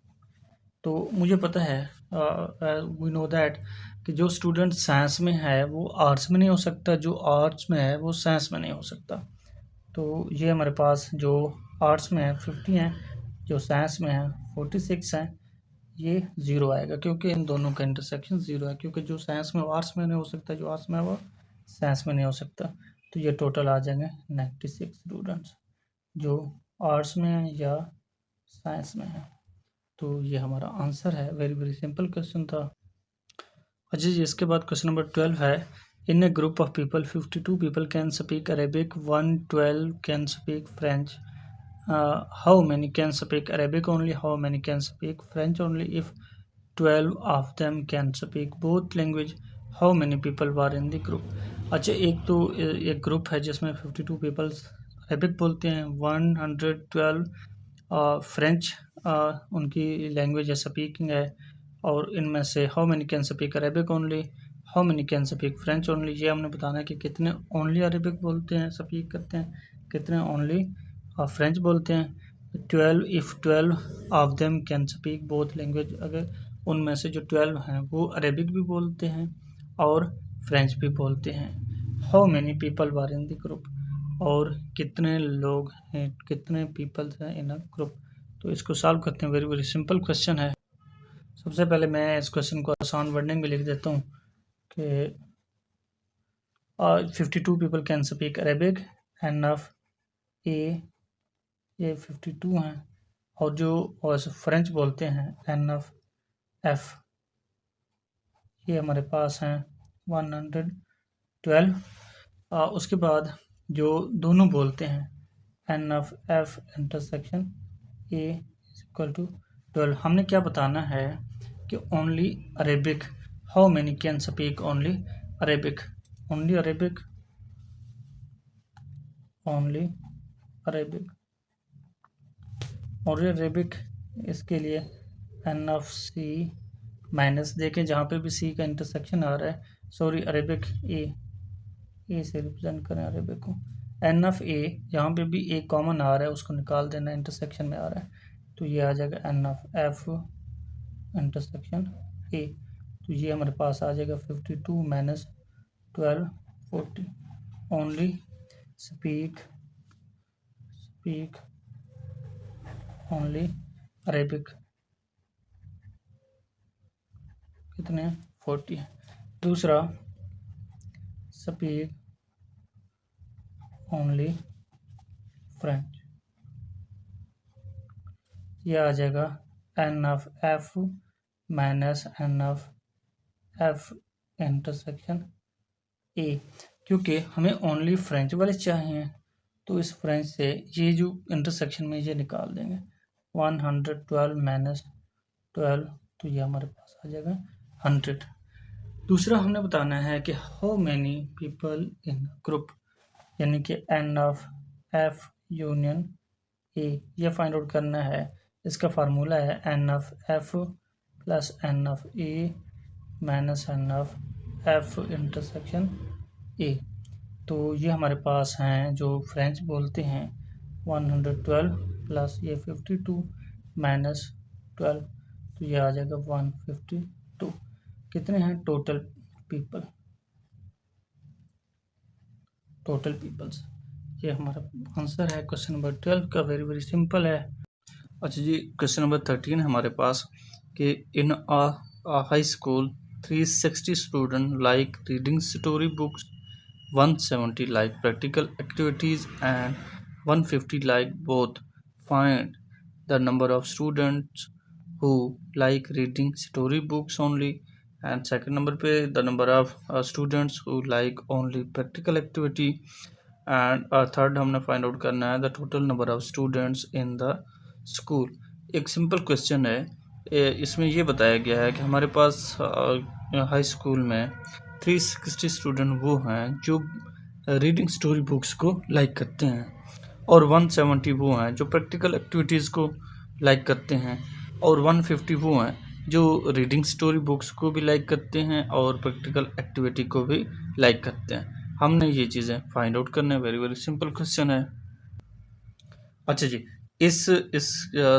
तो मुझे पता है, वी नो दैट कि जो स्टूडेंट साइंस में है वो आर्ट्स में नहीं हो सकता, जो आर्ट्स में है वो साइंस में नहीं हो सकता। तो ये हमारे पास जो आर्ट्स में है 50 हैं, जो साइंस में है 46 हैं, ये 0 आएगा क्योंकि इन दोनों का इंटरसेक्शन 0 है, क्योंकि जो साइंस में वो आर्ट्स में नहीं हो सकता, जो आर्ट्स में है वो साइंस में नहीं हो सकता। तो ये टोटल आ जाएंगे 96 स्टूडेंट्स जो आर्ट्स में है या साइंस में है। तो ये हमारा आंसर है, वेरी वेरी सिंपल क्वेश्चन था। अच्छा जी, इसके बाद क्वेश्चन नंबर 12 है, in a group of people 52 people can speak Arabic, 112 can speak French, how many can speak Arabic only, how many can speak French only, if 12 of them can speak both language, how many people were in the group. अच्छा, एक group है जिसमें 52 peoples Arabic बोलते हैं। 112 French उनकी language है, speaking है। और इनमें से how many can speak Arabic only, how many can speak French only. ये हमने बताना है कि कितने ओनली अरेबिक बोलते हैं, स्पीक करते हैं, कितने ओनली फ्रेंच बोलते हैं। 12 if 12 of them can speak both language, अगर उनमें से जो 12 हैं वो अरेबिक भी बोलते हैं और फ्रेंच भी बोलते हैं। How many people were in the group, और कितने लोग हैं, कितने पीपल्स हैं इन अ ग्रुप। तो इसको सॉल्व करते हैं। वेरी वेरी सिंपल क्वेश्चन है। सबसे पहले मैं इस क्वेश्चन को आसान वर्डिंग में लिख देता हूँ कि 52 people can speak Arabic, N of A, ये 52 हैं। और जो फ्रेंच बोलते हैं एन ऑफ एफ, ये हमारे पास हैं 112। उसके बाद जो दोनों बोलते हैं N of F intersection A equal to 12। हमने क्या बताना है कि only Arabic, how many can speak only Arabic, only Arabic, only Arabic, only Arabic. इसके लिए एन ऑफ सी माइनस, देखें जहाँ पे भी सी का इंटरसेक्शन आ रहा है, सॉरी अरेबिक ए से रिप्रेजेंट करें अरेबिक को। एन ऑफ ए जहाँ पे भी ए कॉमन आ रहा है उसको निकाल देना, इंटरसेक्शन में आ रहा है, तो ये आ जाएगा N of F intersection A. तो ये हमारे पास आ जाएगा 52 minus 12 40। Only speak only Arabic, कितने 40 है। दूसरा स्पीक ओनली फ्रेंच, ये आ जाएगा N of F minus N of F intersection A. क्योंकि हमें ओनली फ्रेंच वाले चाहिए, तो इस फ्रेंच से ये जो इंटरसेक्शन में ये निकाल देंगे 112 माइनस 12, तो ये हमारे पास आ जाएगा 100। दूसरा हमने बताना है कि how many people in group, यानी कि N of F union A, ये फाइंड आउट करना है। इसका फार्मूला है N of F plus N of A minus N of F intersection A. तो ये हमारे पास हैं जो फ्रेंच बोलते हैं 112 प्लस ये 52 माइनस 12, तो ये आ जाएगा 152। कितने हैं टोटल पीपल, टोटल पीपल्स। ये हमारा आंसर है क्वेश्चन नंबर 12 का। वेरी वेरी सिंपल है। अच्छा जी, क्वेश्चन नंबर 13 हमारे पास कि in a high school 360 student like reading story books, 170 like practical activities and 150 like both. Find the number of students who like reading story books only, and second number पे the number of students who like only practical activity, and third हमने find out करना है the total number of students in the school। एक simple question है। इसमें ये बताया गया है कि हमारे पास हाई स्कूल में 360 स्टूडेंट वो हैं जो रीडिंग स्टोरी बुक्स को लाइक करते हैं, और 170 वो हैं जो प्रैक्टिकल एक्टिविटीज़ को लाइक करते हैं, और 150 वो हैं जो रीडिंग स्टोरी बुक्स को भी लाइक करते हैं और प्रैक्टिकल एक्टिविटी को भी लाइक करते हैं। हमने ये चीज़ें फाइंड आउट करना है। वेरी वेरी सिंपल क्वेश्चन है। अच्छा जी, इस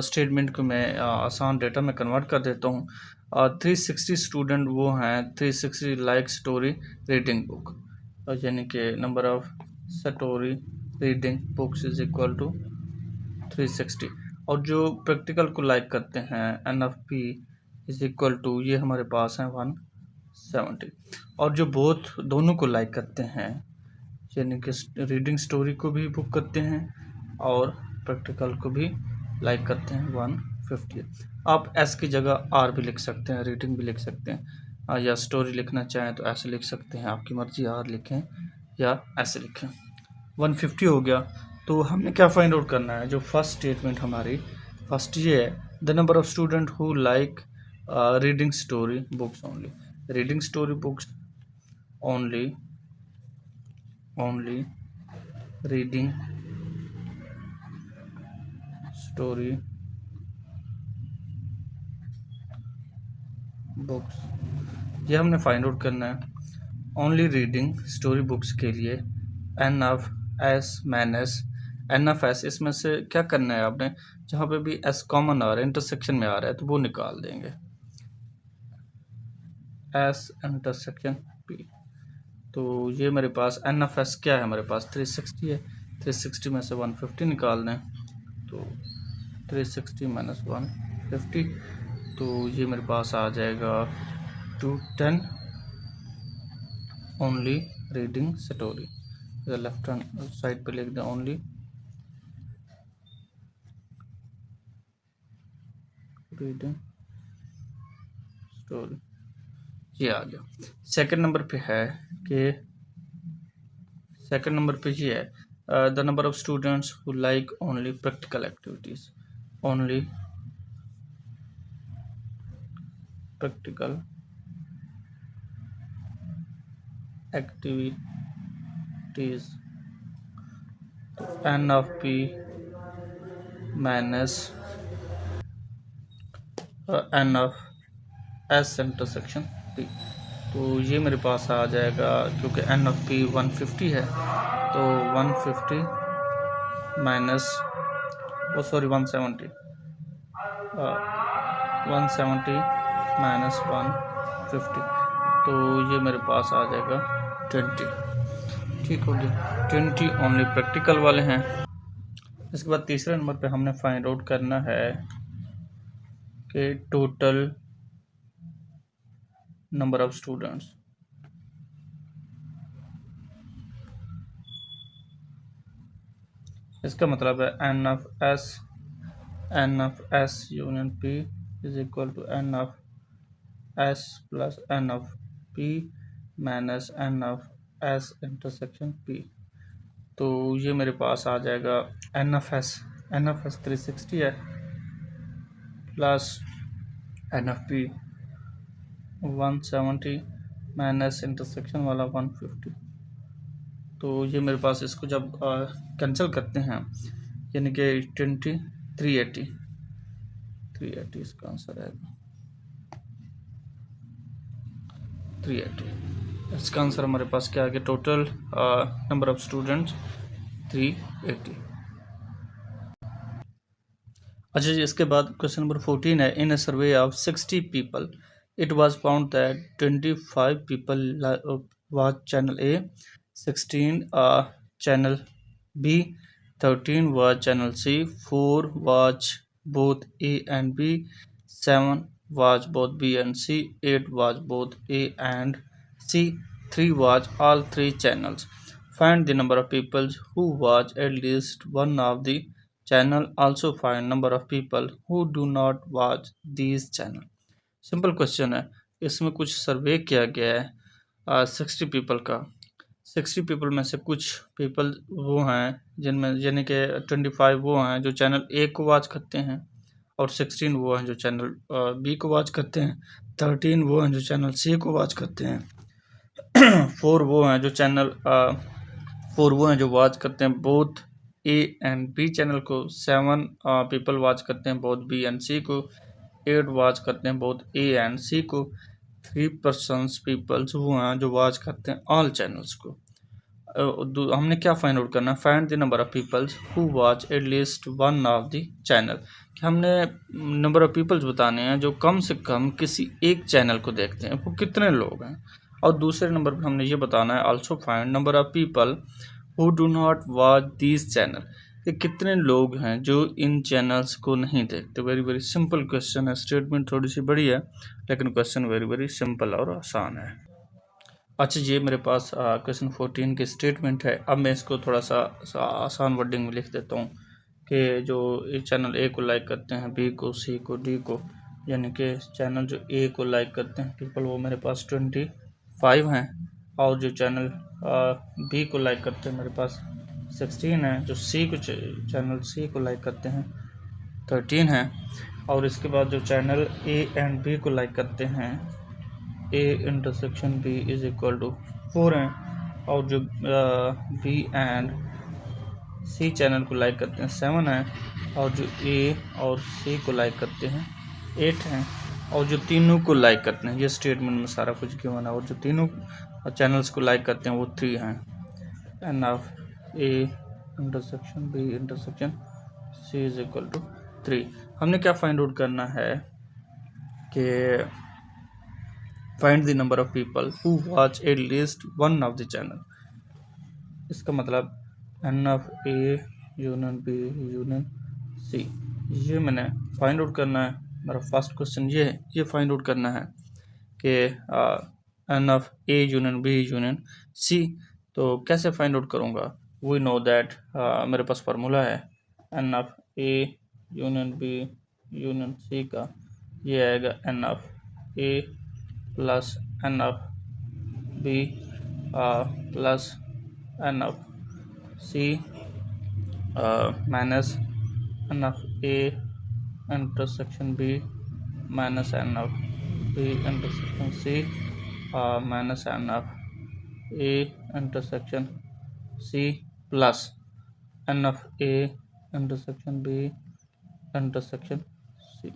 स्टेटमेंट को मैं आसान डेटा में कन्वर्ट कर देता हूँ। 360 स्टूडेंट वो हैं 360 लाइक स्टोरी रीडिंग बुक, यानी कि number of story reading books is equal to 360। और जो प्रैक्टिकल को लाइक करते हैं n F P is equal to, ये हमारे पास है 170। और जो बोथ दोनों को लाइक करते हैं, यानी कि रीडिंग स्टोरी को भी बुक करते हैं और प्रैक्टिकल को भी लाइक करते हैं, 150। आप एस की जगह आर भी लिख सकते हैं, रीडिंग भी लिख सकते हैं, या स्टोरी लिखना चाहें तो ऐसे लिख सकते हैं, आपकी मर्जी, आर लिखें या ऐसे लिखें। 150 हो गया। तो हमने क्या फाइंड आउट करना है, जो फर्स्ट स्टेटमेंट हमारी फर्स्ट ये है the number of student who like reading story books only, reading story books only, only reading story books, ये हमने फाइंड आउट करना है। ओनली रीडिंग स्टोरी बुक्स के लिए n of S minus N of S, इसमें से क्या करना है आपने, जहाँ पे भी एस कॉमन आ रहा है, इंटरसेक्शन में आ रहा है, तो वो निकाल देंगे। एस इंटरसेक्शन पी, तो ये मेरे पास एन ऑफ एस क्या है, हमारे पास 360 है। 360 में से 150 निकाल दें, तो 360 माइनस 150, तो ये मेरे पास आ जाएगा 210 ओनली रीडिंग स्टोरी। इधर लेफ्ट हैंड साइड पे लिख दें ओनली रीडिंग स्टोरी, ये आ गया। सेकंड नंबर पे है कि सेकंड नंबर पे ये है the number of students who like only practical activities, only practical activities, तो N of P minus N of S intersection P, तो ये मेरे पास आ जाएगा, क्योंकि एन ऑफ पी 150 है, तो 150 माइनस 170 170 माइनस 150, तो ये मेरे पास आ जाएगा 20। ठीक हो गया, 20 ओनली प्रैक्टिकल वाले हैं। इसके बाद तीसरे नंबर पे हमने फाइंड आउट करना है कि टोटल नंबर ऑफ स्टूडेंट्स, इसका मतलब है N of S union P is equal to N of S plus N of P minus N of S intersection P, तो ये मेरे पास आ जाएगा एन ऑफ एस 360 है plus N of P 170 minus intersection वाला 150, तो ये मेरे पास इसको जब कैंसिल करते हैं, यानी कि 380 इसका आंसर है 380। इसका आंसर हमारे पास क्या आ गया, टोटल नंबर ऑफ स्टूडेंट्स 380। अच्छा जी, इसके बाद क्वेश्चन नंबर 14 है, in a survey of 60 people it was found that 25 people watch channel A, 16 channel B, 13 watch channel C, 4 watch both A and B, 7 watch both B and C, 8 watch both A and C, 3 watch all 3 channels. Find the number of people who watch at least one of the channel. Also find number of people who do not watch these channel. Simple question है, इसमें कुछ सर्वे किया गया है 60 people का। 60 people में से कुछ पीपल वो हैं जिनमें, यानी कि 25 वो हैं जो चैनल ए को वॉच करते हैं, और 16 वो हैं जो चैनल बी को वॉच करते हैं, 13 वो हैं जो चैनल सी को वॉच करते हैं, 4 वो हैं जो चैनल 4 वो हैं जो वॉच करते हैं both A and B channel को, 7 पीपल वॉच करते हैं बोथ बी एंड सी को, 8 वॉच करते हैं बोथ ए एंड सी को, 3 पर्सन्स पीपल्स वो हैं जो वॉच करते हैं ऑल चैनल्स को। हमने क्या फाइंड आउट करना है, find the number of peoples who watch at least one of the channel, कि हमने नंबर ऑफ पीपल्स बताने हैं जो कम से कम किसी एक चैनल को देखते हैं, वो कितने लोग हैं। और दूसरे नंबर पर हमने ये बताना है also find number of people who do not watch these channel, कि कितने लोग हैं जो इन चैनल्स को नहीं देखते। वेरी वेरी सिंपल क्वेश्चन है, स्टेटमेंट थोड़ी सी बड़ी है लेकिन क्वेश्चन वेरी वेरी सिंपल और आसान है। अच्छा, ये मेरे पास क्वेश्चन 14 की स्टेटमेंट है। अब मैं इसको थोड़ा सा आसान वर्डिंग में लिख देता हूँ कि जो चैनल ए को लाइक करते हैं, बी को, सी को, डी को, यानी कि चैनल जो ए को लाइक करते हैं पीपल वो मेरे पास 25 हैं, और जो चैनल बी को लाइक करते हैं मेरे पास 16 हैं, जो सी को चैनल सी को लाइक करते हैं 13 हैं, और इसके बाद जो चैनल ए एंड बी को लाइक करते हैं A intersection B is equal to 4 हैं, और जो बी एंड सी चैनल को लाइक करते हैं 7 है, और जो ए और सी को लाइक करते हैं 8 हैं, और जो तीनों को लाइक करते हैं, ये स्टेटमेंट में सारा कुछ गिवन है, और जो तीनों चैनल्स को लाइक करते हैं वो 3 हैं। N of A intersection B intersection C is equal to 3। हमने क्या फाइंड आउट करना है कि find the number of people who watch at least one of the channel. इसका मतलब n of A union B union C, ये मैंने find out करना है। मेरा फर्स्ट क्वेश्चन ये है, ये फाइंड आउट करना है कि N of A union B union C. तो कैसे फाइंड आउट करूँगा? वी नो दैट मेरे पास फार्मूला है N of A union B union C का, ये आएगा n of A plus N of B plus N of C minus N of A intersection B minus N of B intersection C minus N of A intersection C plus N of A intersection B intersection C.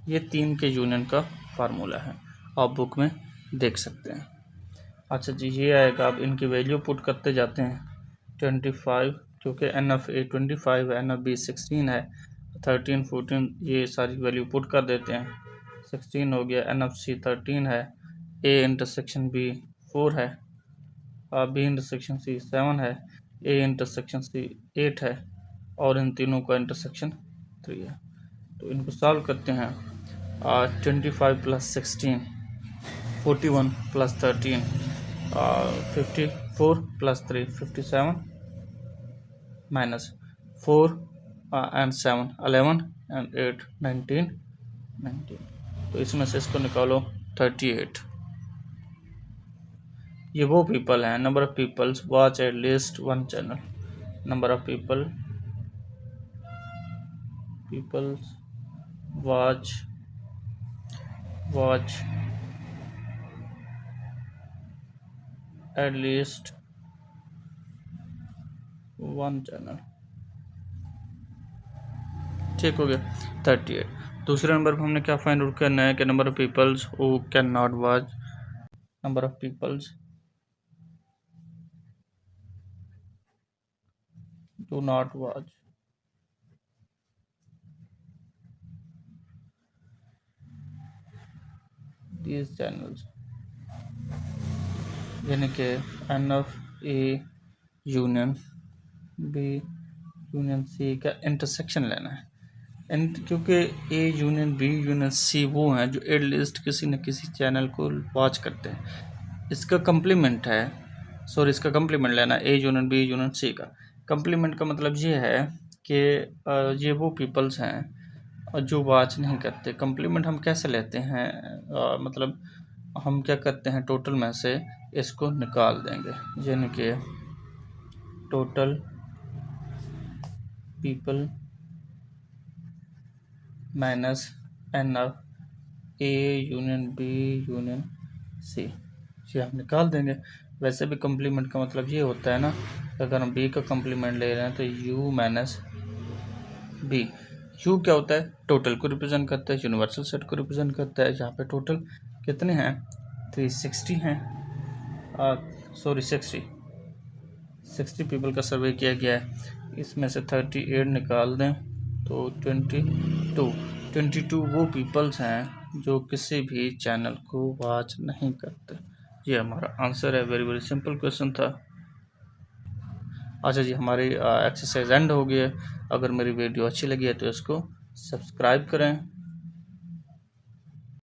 ये 3 के union का formula है, आप book में देख सकते हैं। अच्छा जी, ये आएगा। अब इनकी वैल्यू पुट करते जाते हैं। 25 क्योंकि एन ऑफ ए 25 है, एन ऑफ बी 16 है, 13 14 ये सारी वैल्यू पुट कर देते हैं। 16 हो गया, एन ऑफ सी 13 है, ए इंटरसेक्शन बी 4 है, बी इंटरसेक्शन सी 7 है, ए इंटरसेक्शन सी 8 है, और इन तीनों का इंटरसेक्शन 3 है। तो इनको सॉल्व करते हैं। 25 plus 16 41 plus 13 54 plus 3 57 minus 4 and 7 11 and 8 19 19। तो इसमें से इसको निकालो 38। ये वो पीपल हैं, number of peoples watch at least one channel. Number of peoples watch at least one channel। ठीक हो गया 38। दूसरे नंबर पर हमने क्या फाइंड आउट करना है कि number of peoples who can not watch, number of peoples do not watch these channels, यानी कि N of A union B union C का इंटरसेक्शन लेना है। क्योंकि A union B union C वो हैं जो एटलीस्ट किसी न किसी चैनल को वॉच करते हैं। इसका कम्प्लीमेंट है, सॉरी इसका कम्प्लीमेंट लेना A union B union C का। कम्प्लीमेंट का मतलब ये है कि ये वो पीपल्स हैं जो वॉच नहीं करते। कम्प्लीमेंट हम कैसे लेते हैं? मतलब हम क्या करते हैं, टोटल में से इसको निकाल देंगे, यानी कि total people minus N of A union B union C, ये हम निकाल देंगे। वैसे भी कम्प्लीमेंट का मतलब ये होता है ना, अगर हम बी का कम्प्लीमेंट ले रहे हैं तो यू माइनस बी। यू क्या होता है? टोटल को रिप्रेजेंट करता है, यूनिवर्सल सेट को रिप्रेजेंट करता है। यहाँ पे टोटल कितने हैं? 360 हैं, सॉरी 60 पीपल का सर्वे किया गया है। इसमें से 38 निकाल दें तो 22 वो पीपल्स हैं जो किसी भी चैनल को वॉच नहीं करते। ये हमारा आंसर है। वेरी वेरी सिंपल क्वेश्चन था। अच्छा जी, हमारी एक्सरसाइज एंड हो गई है। अगर मेरी वीडियो अच्छी लगी है तो इसको सब्सक्राइब करें।